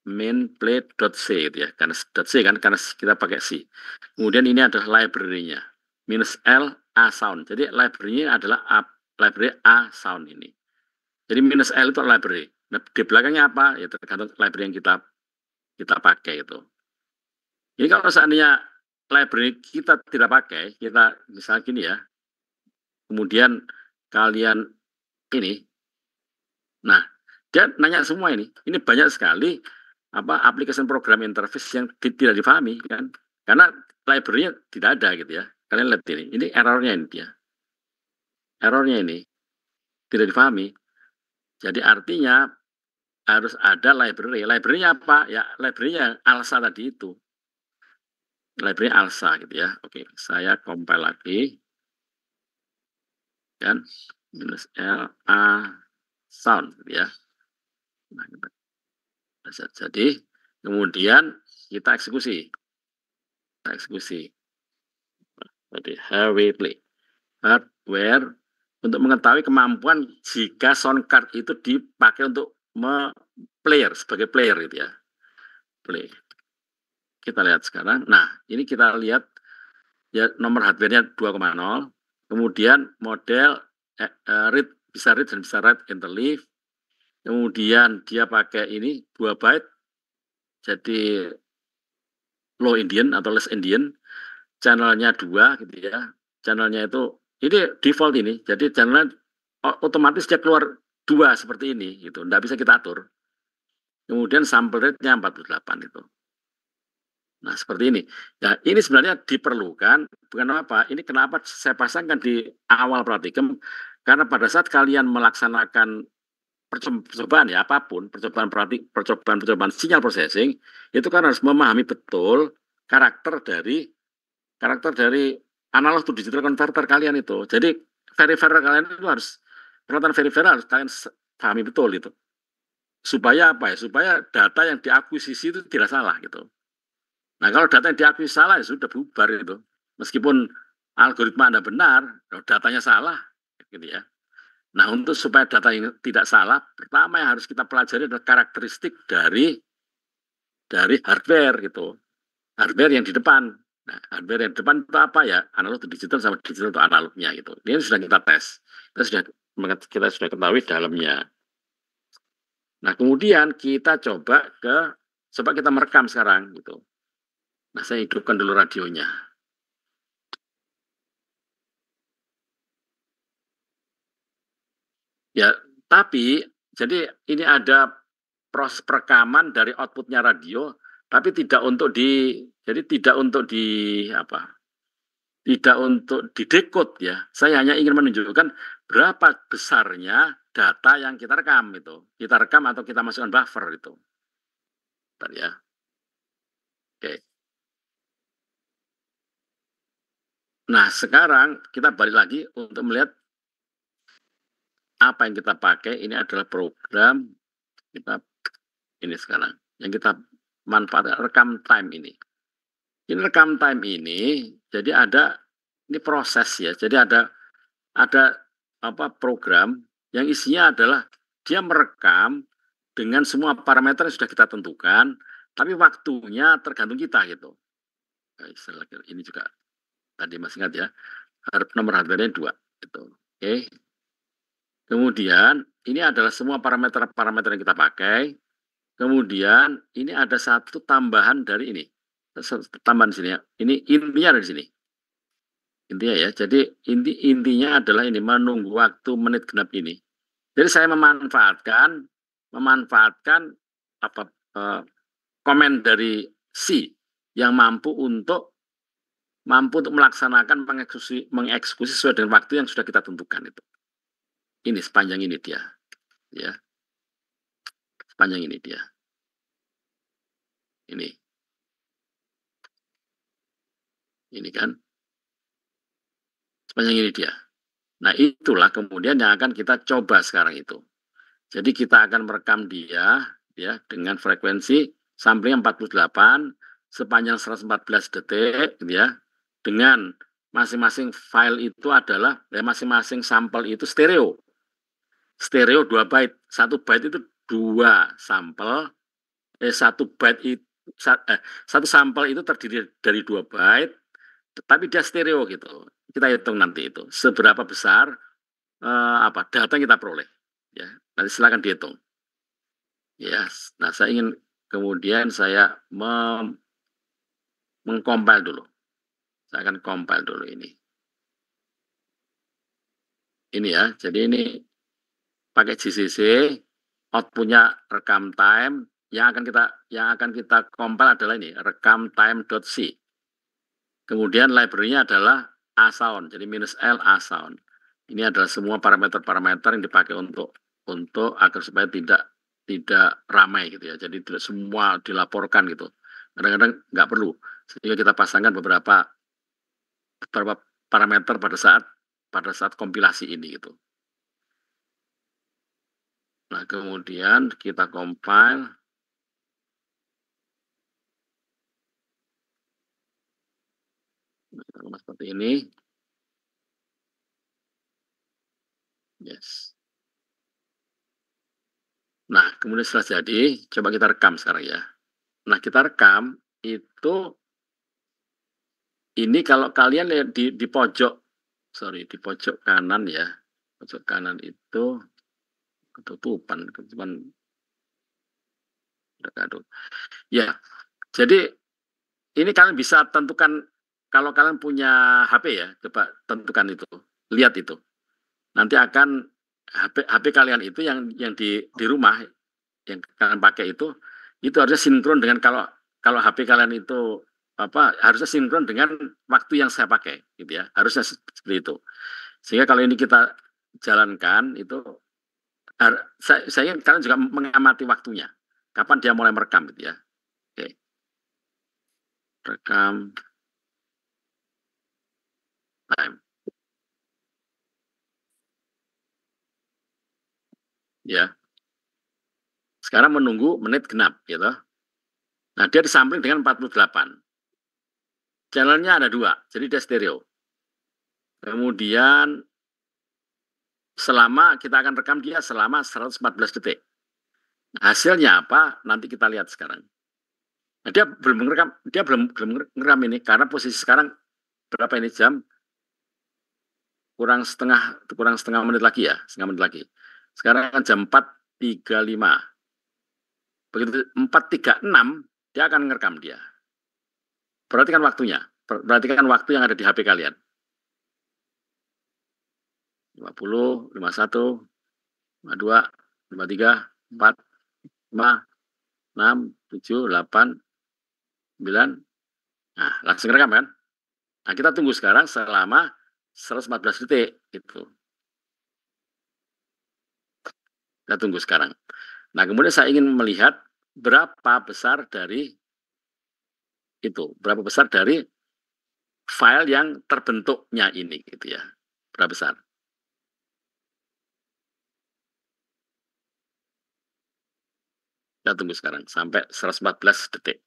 main play.c gitu ya, karena .c kan karena kita pakai C. Kemudian ini adalah library-nya -l a sound. Jadi library-nya adalah library a sound ini. Jadi -l itu library. Nah, di belakangnya apa? Ya tergantung library yang kita pakai itu. Jadi kalau seandainya library kita tidak pakai, kita misalnya gini ya, kemudian kalian ini, nah dia nanya semua ini banyak sekali aplikasi program interface yang tidak difahami kan, karena library-nya tidak ada gitu ya. Kalian lihat ini errornya ini dia, errornya ini tidak difahami. Jadi artinya harus ada library. Library-nya apa? Ya library-nya ALSA tadi itu. Library ALSA gitu ya. Oke, saya compile lagi. Kan -l a sound gitu ya. Nah, jadi kemudian kita eksekusi. Jadi hardware untuk mengetahui kemampuan jika sound card itu dipakai untuk sebagai player gitu ya. Play. Kita lihat sekarang. Nah, ini kita lihat ya nomor hardware-nya 2,0. Kemudian model read, bisa read dan bisa write interleave. Kemudian dia pakai ini 2 byte. Jadi low Indian atau less Indian. Channelnya 2 gitu ya. Channelnya itu ini default ini. Jadi channelnya otomatis dia keluar 2 seperti ini gitu. Enggak bisa kita atur. Kemudian sample rate-nya 48 itu. Nah, seperti ini. Ya, ini sebenarnya diperlukan, bukan apa, ini kenapa saya pasangkan di awal praktikum, karena pada saat kalian melaksanakan percobaan ya, apapun, percobaan sinyal processing, itu kan harus memahami betul karakter dari analog to digital converter kalian itu. Jadi, verifier kalian itu harus, peralatan verifier harus kalian pahami betul itu. Supaya apa ya? Supaya data yang diakuisisi itu tidak salah gitu. Nah, kalau data yang diakui salah, ya sudah bubar itu. Meskipun algoritma Anda benar, kalau datanya salah, gitu ya. Nah, untuk supaya data ini tidak salah, pertama yang harus kita pelajari adalah karakteristik dari hardware gitu. Hardware yang di depan. Nah, hardware yang di depan itu apa ya? Analog to digital sama digital to analognya gitu. Ini sudah kita tes. Kita sudah ketahui dalamnya. Nah, kemudian kita coba kita merekam sekarang gitu. Nah, saya hidupkan dulu radionya. Ya, tapi jadi ini ada proses perekaman dari outputnya radio, tapi tidak untuk tidak untuk tidak untuk didekode ya. Saya hanya ingin menunjukkan berapa besarnya data yang kita rekam itu. Kita rekam atau kita masukkan buffer itu. Bentar ya. Oke. Nah, sekarang kita balik lagi untuk melihat apa yang kita pakai. Ini adalah program kita ini sekarang yang kita manfaatkan, rekam time ini. Ini rekam time ini, jadi ada ini proses ya. Jadi ada ada program yang isinya adalah dia merekam dengan semua parameter yang sudah kita tentukan, tapi waktunya tergantung kita gitu. Ini juga tadi masih ingat ya, nomor hardware-nya 2 gitu. Oke. Kemudian ini adalah semua parameter-parameter yang kita pakai. Kemudian ini ada satu tambahan dari ini. Tambahan sini ya. Ini intinya ada di sini. Intinya ya. Jadi intinya adalah ini menunggu waktu menit genap ini. Jadi saya memanfaatkan komen dari C yang mampu untuk melaksanakan mengeksekusi sesuai dengan waktu yang sudah kita tentukan itu. Ini sepanjang ini dia, ya. Sepanjang ini dia. Ini kan. Sepanjang ini dia. Nah, itulah kemudian yang akan kita coba sekarang itu. Jadi kita akan merekam dia ya dengan frekuensi sampling 48 sepanjang 114 detik gitu ya. Dengan masing-masing file itu adalah masing-masing sampel itu stereo. Stereo 2 byte. 1 byte itu 2 sampel. 1 byte itu satu sampel itu terdiri dari 2 byte, tapi dia stereo gitu. Kita hitung nanti itu seberapa besar data yang kita peroleh. Ya, nanti silakan dihitung. Ya, nah saya ingin kemudian saya mengcompile dulu. Saya akan compile dulu ini. Ini ya, jadi ini pakai GCC, outputnya rekam time. Yang akan kita compile adalah ini rekam time.c. Kemudian library-nya adalah asound, jadi -l asound. Ini adalah semua parameter-parameter yang dipakai untuk agar supaya tidak ramai gitu ya. Jadi tidak semua dilaporkan gitu. Kadang-kadang nggak perlu. Sehingga kita pasangkan beberapa parameter pada saat kompilasi ini gitu. Nah, kemudian kita compile. Seperti ini. Yes. Nah, kemudian setelah jadi, coba kita rekam sekarang ya. Nah, kita rekam itu ini kalau kalian lihat di pojok, di pojok kanan ya. Pojok kanan itu ketutupan. Ya, jadi ini kalian bisa tentukan kalau kalian punya HP ya, coba tentukan itu, lihat itu. Nanti akan HP kalian itu yang di rumah yang kalian pakai itu harusnya sinkron dengan kalau HP kalian itu harusnya sinkron dengan waktu yang saya pakai gitu ya. Harusnya seperti itu. Sehingga kalau ini kita jalankan itu saya ingin kalian juga mengamati waktunya. Kapan dia mulai merekam gitu ya. Oke. Rekam time. Ya. Sekarang menunggu menit genap gitu. Nah, dia disampling dengan 48. Channelnya ada 2, jadi dia stereo. Kemudian kita akan rekam dia selama 114 detik. Hasilnya apa? Nanti kita lihat sekarang. Nah, dia belum ngerekam ini karena posisi sekarang berapa ini jam? Kurang setengah menit lagi ya, setengah menit lagi. Sekarang jam 4.35. Begitu 4.36 dia akan ngerekam dia. Perhatikan waktunya. Perhatikan waktu yang ada di HP kalian. 50, 51, 52, 53, 4, 5, 6, 7, 8, 9. Nah, langsung rekam kan? Nah, kita tunggu sekarang selama 114 detik. Gitu. Kita tunggu sekarang. Nah, kemudian saya ingin melihat berapa besar dari file yang terbentuknya ini gitu ya. Berapa besar? Kita tunggu sekarang sampai 114 detik.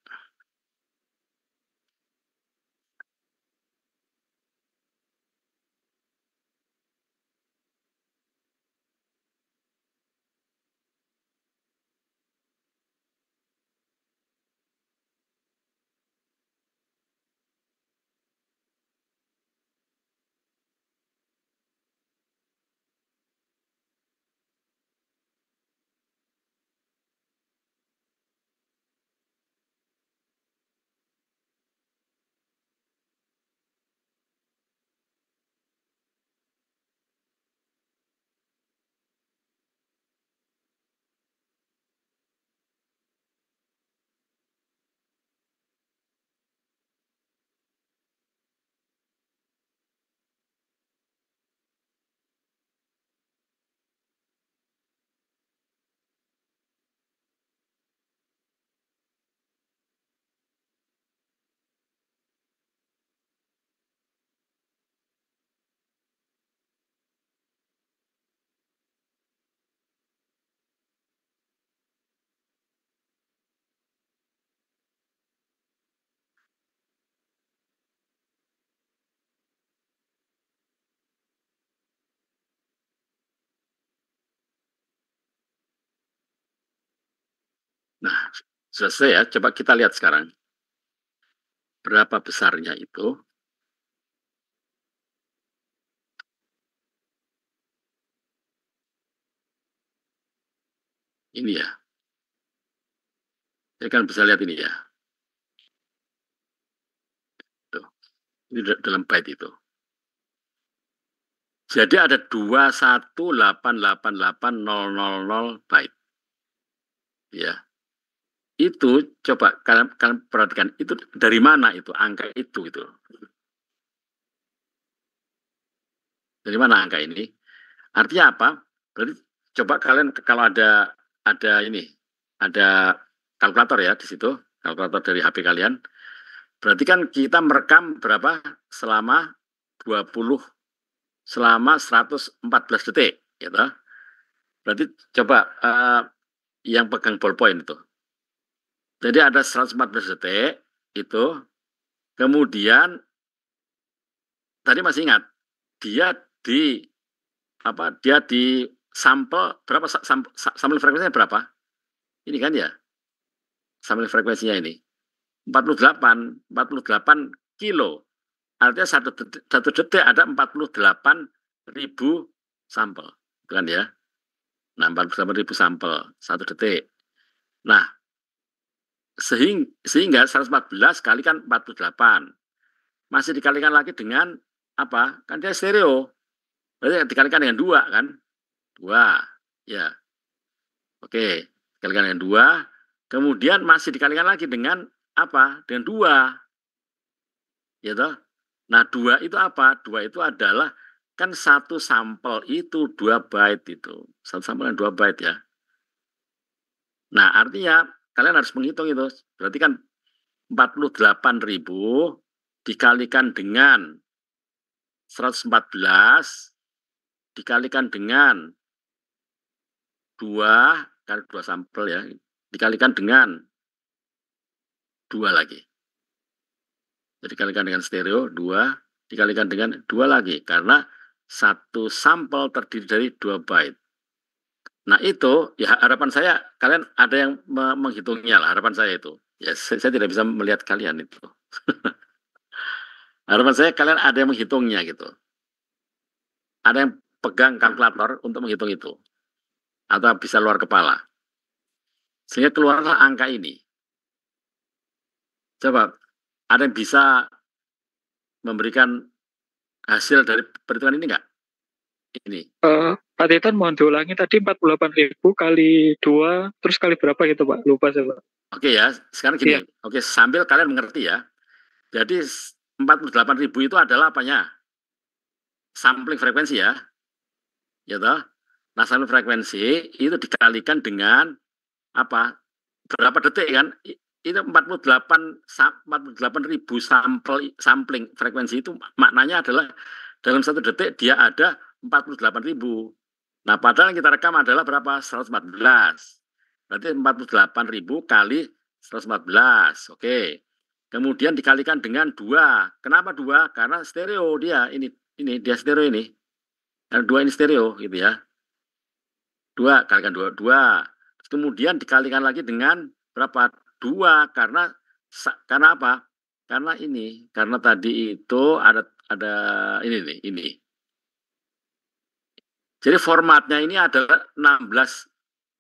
Selesai ya, coba kita lihat sekarang. Berapa besarnya itu? Ini ya. Saya kan bisa lihat ini ya. Tuh. Ini dalam byte itu. Jadi ada 2188800 byte. Ya. Itu coba kalian perhatikan, itu dari mana itu angka itu gitu. Dari mana angka ini? Artinya apa? Berarti coba kalian kalau ada ini, ada kalkulator ya di situ, kalkulator dari HP kalian. Berarti kan kita merekam berapa selama 20 selama 114 detik, gitu. Berarti coba yang pegang ballpoint itu. Jadi ada 114 detik itu, kemudian tadi masih ingat dia di dia di sampel berapa, sampel frekuensinya berapa? Ini kan ya, sampel frekuensinya ini 48 kilo. Artinya satu detik ada 48.000 sampel, itu kan ya. Nah, 48.000 sampel satu detik. Nah, sehingga 114 kalikan 48 masih dikalikan lagi dengan apa? Kan dia stereo. Berarti dikalikan dengan 2 kan? 2. Ya. Oke, dikalikan dengan 2. Kemudian masih dikalikan lagi dengan apa? Dengan 2. Ya toh? Nah, 2 itu apa? 2 itu adalah kan satu sampel itu 2 byte itu. Satu sampel yang 2 byte ya. Nah, artinya kalian harus menghitung itu. Berarti kan 48.000 dikalikan dengan 114 dikalikan dengan 2 kali 2 sampel ya, dikalikan dengan 2 lagi. Jadi dikalikan dengan stereo 2, dikalikan dengan 2 lagi karena satu sampel terdiri dari 2 byte. Nah, itu ya harapan saya kalian ada yang menghitungnya lah, harapan saya itu. Ya, saya tidak bisa melihat kalian itu. Harapan saya kalian ada yang menghitungnya gitu. Ada yang pegang kalkulator untuk menghitung itu. Atau bisa luar kepala. Sehingga keluarlah angka ini. Coba, ada yang bisa memberikan hasil dari perhitungan ini enggak? Ini. Pak Titan mohon diulangi tadi 48.000 kali 2, terus kali berapa gitu Pak? Lupa saya Pak. Oke ya, sekarang gini. Yeah. Oke, sambil kalian mengerti ya. Jadi 48.000 itu adalah apanya? Sampling frekuensi ya. Ya toh? Nah, sampling frekuensi itu dikalikan dengan apa? Berapa detik kan? Itu 48.000 sampling frekuensi itu maknanya adalah dalam satu detik dia ada 48.000. Nah, padahal yang kita rekam adalah berapa? 114. Berarti 48.000 kali 114. Oke. Kemudian dikalikan dengan 2. Kenapa 2? Karena stereo dia. Ini dia stereo ini. Karena 2 ini stereo gitu ya. 2 kalikan 2. Kemudian dikalikan lagi dengan berapa? 2 karena apa? Karena ini, karena tadi itu ada ini nih, ini. Jadi formatnya ini adalah 16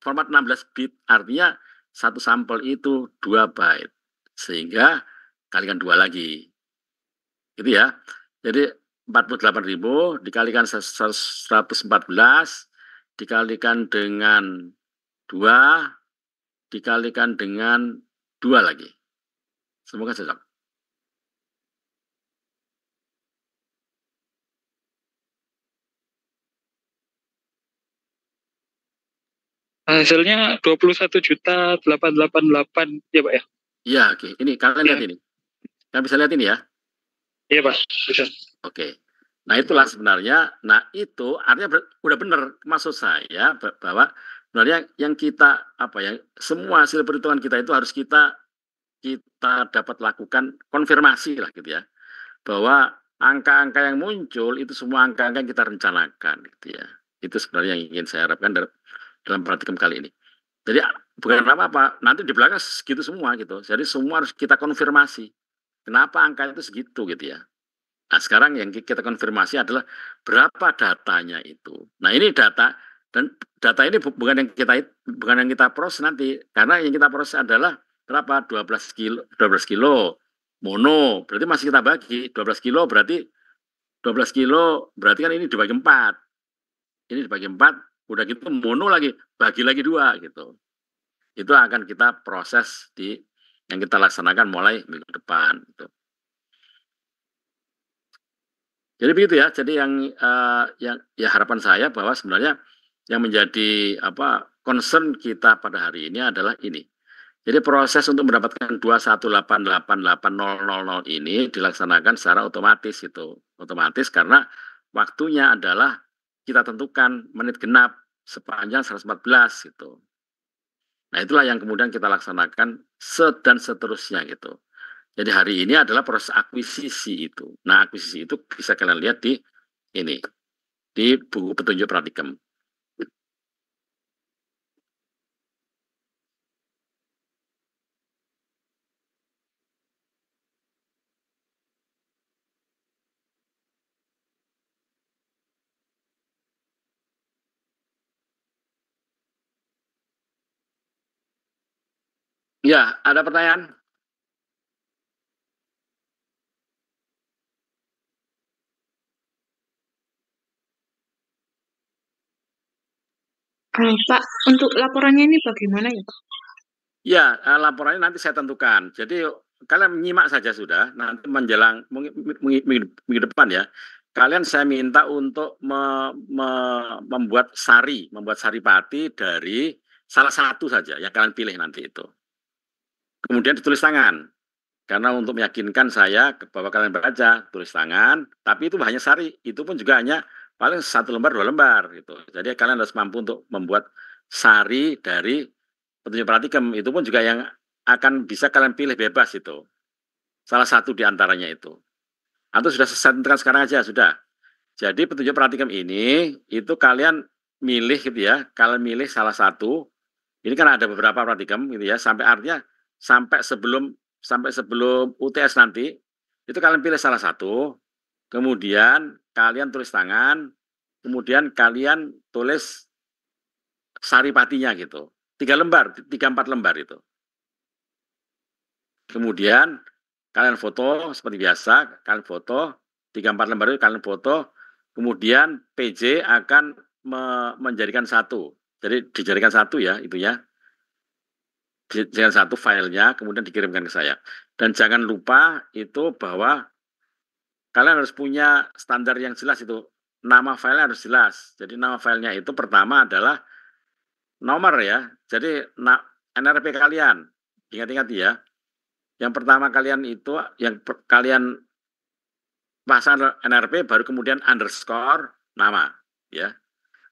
format 16 bit, artinya satu sampel itu 2 byte. Sehingga kalikan 2 lagi. Gitu ya. Jadi 48.000 dikalikan 114 dikalikan dengan 2 dikalikan dengan 2 lagi. Semoga cocok. Hasilnya 21.888 ya Pak ya? Iya, oke. Ini kalian lihat ini. Kalian bisa lihat ini ya? Iya Pak, bisa. Oke. Nah, itulah sebenarnya. Nah, itu artinya udah benar maksud saya bahwa sebenarnya yang kita semua hasil perhitungan kita itu harus kita dapat lakukan konfirmasi lah gitu ya. Bahwa angka-angka yang muncul itu semua angka-angka yang kita rencanakan gitu ya. Itu sebenarnya yang ingin saya harapkan dalam praktikum kali ini. Jadi bukan apa-apa, nanti di belakang segitu semua gitu. Jadi semua harus kita konfirmasi. Kenapa angka itu segitu gitu ya. Nah sekarang yang kita konfirmasi adalah berapa datanya itu. Nah ini data, dan data ini bukan yang kita proses nanti, karena yang kita proses adalah berapa, 12 kilo mono, berarti masih kita bagi 12 kilo berarti kan ini dibagi 4. Ini dibagi 4, udah gitu mono lagi, bagi lagi 2 gitu. Itu akan kita proses yang kita laksanakan mulai minggu depan gitu. Jadi begitu ya. Jadi yang harapan saya bahwa sebenarnya yang menjadi concern kita pada hari ini adalah ini. Jadi proses untuk mendapatkan 2188800 ini dilaksanakan secara otomatis itu. Otomatis karena waktunya adalah kita tentukan menit genap sepanjang 114 gitu. Nah itulah yang kemudian kita laksanakan dan seterusnya gitu. Jadi hari ini adalah proses akuisisi itu. Nah akuisisi itu bisa kalian lihat di buku petunjuk pratikum. Ya, ada pertanyaan? Pak, untuk laporannya ini bagaimana ya, Pak? Ya, laporannya nanti saya tentukan. Jadi kalian menyimak saja sudah. Nanti menjelang minggu depan ya. Kalian saya minta untuk membuat saripati dari salah satu saja yang kalian pilih nanti itu. Kemudian ditulis tangan. Karena untuk meyakinkan saya bahwa kalian baca, tulis tangan, tapi itu hanya sari, itu pun juga hanya paling 1 lembar 2 lembar gitu. Jadi kalian harus mampu untuk membuat sari dari petunjuk pratikum, itu pun juga yang akan bisa kalian pilih bebas itu. Salah satu di antaranya itu. Atau sudah saya tentukan sekarang aja, sudah. Jadi petunjuk pratikum ini, itu kalian milih gitu ya, kalian milih salah satu, ini kan ada beberapa pratikum gitu ya, sampai sebelum UTS nanti, itu kalian pilih salah satu, kemudian kalian tulis tangan, kemudian kalian tulis saripatinya gitu. 3-4 lembar itu. Kemudian kalian foto seperti biasa, kalian foto 3-4 lembar itu kalian foto, kemudian PJ akan menjadikan satu. Jadi dijadikan satu ya, itu ya. Dijadikan satu filenya, kemudian dikirimkan ke saya. Dan jangan lupa itu bahwa kalian harus punya standar yang jelas itu. Nama filenya harus jelas. Jadi nama filenya itu pertama adalah nomor ya. Jadi NRP kalian. Ingat-ingat ya. Yang pertama kalian itu, yang kalian pasang NRP, baru kemudian underscore nama. Ya.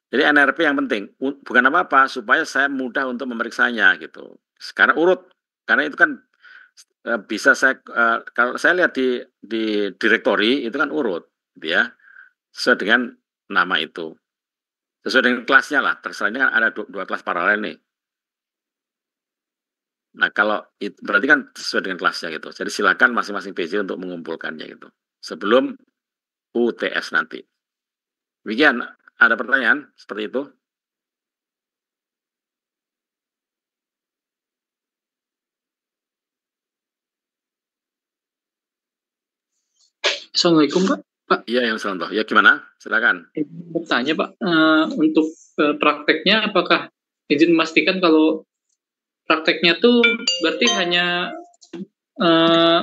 Jadi NRP yang penting. Bukan apa-apa, supaya saya mudah untuk memeriksanya gitu. Sekarang urut. Karena itu kan bisa kalau saya lihat di direktori itu kan urut gitu ya, sesuai dengan nama itu, sesuai dengan kelasnya lah. Terserahnya kan ada dua kelas paralel nih. Nah kalau itu berarti kan sesuai dengan kelasnya gitu. Jadi silakan masing-masing PJ untuk mengumpulkannya gitu sebelum UTS nanti. Demikian, ada pertanyaan seperti itu? Assalamualaikum Pak. Iya, yang contoh. Ya gimana? Silakan. Bertanya Pak, untuk prakteknya apakah izin memastikan kalau prakteknya tuh berarti hanya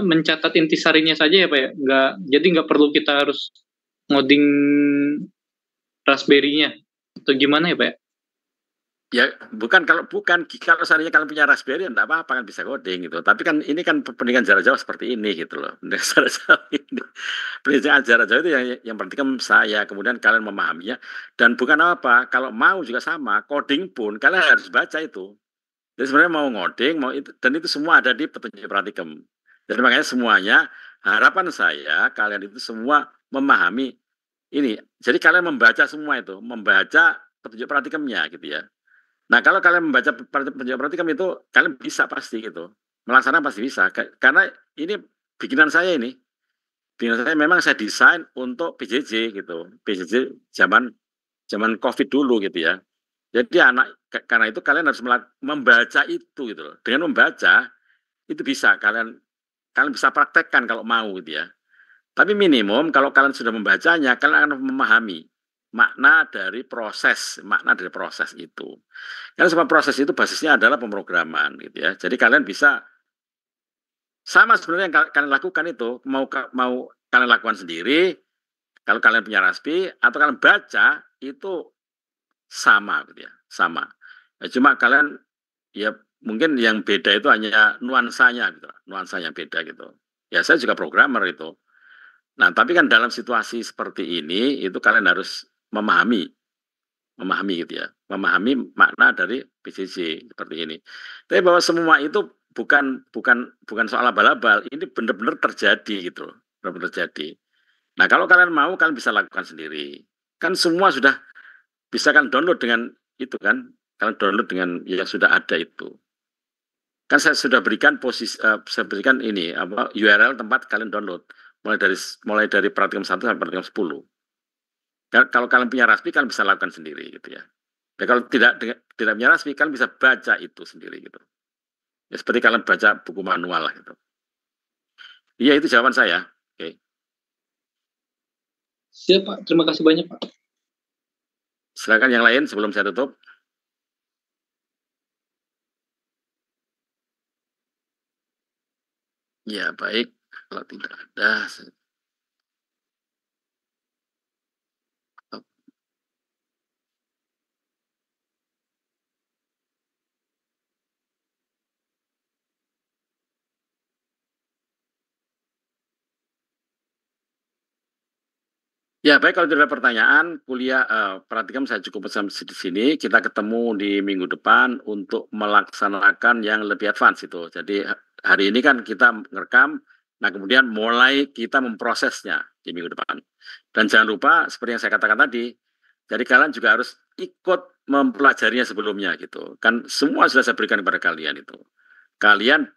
mencatat intisarinya saja ya Pak ya? Jadi nggak perlu kita harus ngoding Raspberry-nya atau gimana ya Pak ya? Ya, kalau seandainya kalian punya Raspberry, enggak apa-apa kan bisa coding gitu. Tapi kan ini kan pendidikan jarak jauh seperti ini gitu loh. Pendidikan jarak jauh ini. Pendidikan jarak jauh itu yang penting kan saya, kemudian kalian memahaminya. Dan bukan apa, kalau mau juga sama, coding pun kalian harus baca itu. Jadi sebenarnya mau ngoding, mau itu, dan itu semua ada di petunjuk pratikum. Jadi makanya semuanya, harapan saya, kalian itu semua memahami ini. Jadi kalian membaca semua itu, membaca petunjuk pratikumnya gitu ya. Nah, kalau kalian membaca praktikum itu, kalian bisa pasti gitu. Melaksanakan pasti bisa. Karena ini bikinan saya ini. Bikinan saya memang saya desain untuk PJJ gitu. PJJ zaman COVID dulu gitu ya. Jadi karena itu kalian harus membaca itu gitu loh. Dengan membaca itu bisa kalian bisa praktekkan kalau mau gitu ya. Tapi minimum kalau kalian sudah membacanya, kalian akan memahami makna dari proses itu. Karena semua proses itu basisnya adalah pemrograman gitu ya. Jadi kalian bisa sama sebenarnya yang kalian lakukan itu mau kalian lakukan sendiri, kalau kalian punya Raspi atau kalian baca itu sama gitu ya, sama. Ya, cuma kalian ya mungkin yang beda itu hanya nuansanya gitu, nuansanya beda gitu. Ya saya juga programmer itu. Nah, tapi kan dalam situasi seperti ini itu kalian harus memahami gitu ya, memahami makna dari PJJ seperti ini. Tapi bahwa semua itu bukan soal abal-abal, ini benar-benar terjadi gitu loh, benar-benar terjadi. Nah, kalau kalian mau, kalian bisa lakukan sendiri. Kan semua sudah bisa kan download dengan itu kan, kalian download dengan yang sudah ada itu. Kan saya sudah berikan saya berikan ini URL tempat kalian download mulai dari praktikum 1 sampai praktikum 10. Kalau kalian punya Raspi, kalian bisa lakukan sendiri gitu ya. Ya kalau tidak punya Raspi, kalian bisa baca itu sendiri gitu. Ya seperti kalian baca buku manual lah gitu. Iya, itu jawaban saya. Oke. Siap Pak, terima kasih banyak Pak. Silakan yang lain sebelum saya tutup. Ya baik, kalau tidak ada. Ya baik, kalau tidak ada pertanyaan, kuliah praktikum saya cukup sampai di sini. Kita ketemu di minggu depan untuk melaksanakan yang lebih advance itu. Jadi hari ini kan kita merekam, nah kemudian mulai kita memprosesnya di minggu depan. Dan jangan lupa seperti yang saya katakan tadi, jadi kalian juga harus ikut mempelajarinya sebelumnya gitu. Kan semua sudah saya berikan kepada kalian itu. Kalian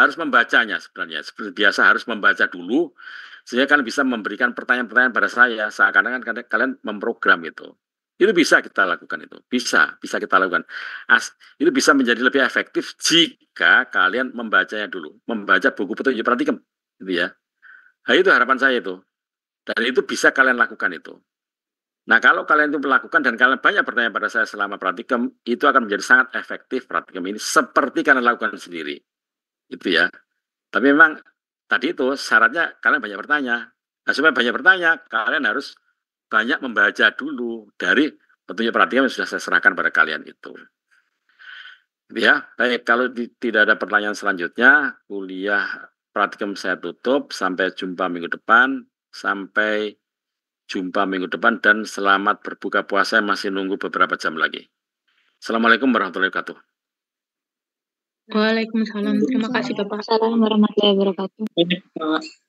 harus membacanya sebenarnya. Seperti biasa harus membaca dulu, sehingga kalian bisa memberikan pertanyaan-pertanyaan pada saya, seakan-akan kalian memprogram itu. Itu bisa kita lakukan itu. Bisa kita lakukan. Itu bisa menjadi lebih efektif jika kalian membacanya dulu. Membaca buku petunjuk praktikum. Gitu ya. Nah, itu harapan saya itu. Dan itu bisa kalian lakukan itu. Nah, kalau kalian itu melakukan dan kalian banyak bertanya pada saya selama praktikum, itu akan menjadi sangat efektif praktikum ini seperti kalian lakukan sendiri. Itu ya. Tapi memang tadi itu syaratnya kalian banyak bertanya. Nah, supaya banyak bertanya, kalian harus banyak membaca dulu dari petunjuk praktikum yang sudah saya serahkan pada kalian itu. Ya, baik. Kalau tidak ada pertanyaan selanjutnya, kuliah praktikum saya tutup. Sampai jumpa minggu depan. Dan selamat berbuka puasa, masih nunggu beberapa jam lagi. Assalamualaikum warahmatullahi wabarakatuh. Waalaikumsalam. Terima kasih Bapak. Assalamualaikum warahmatullahi wabarakatuh. Banyak Pak.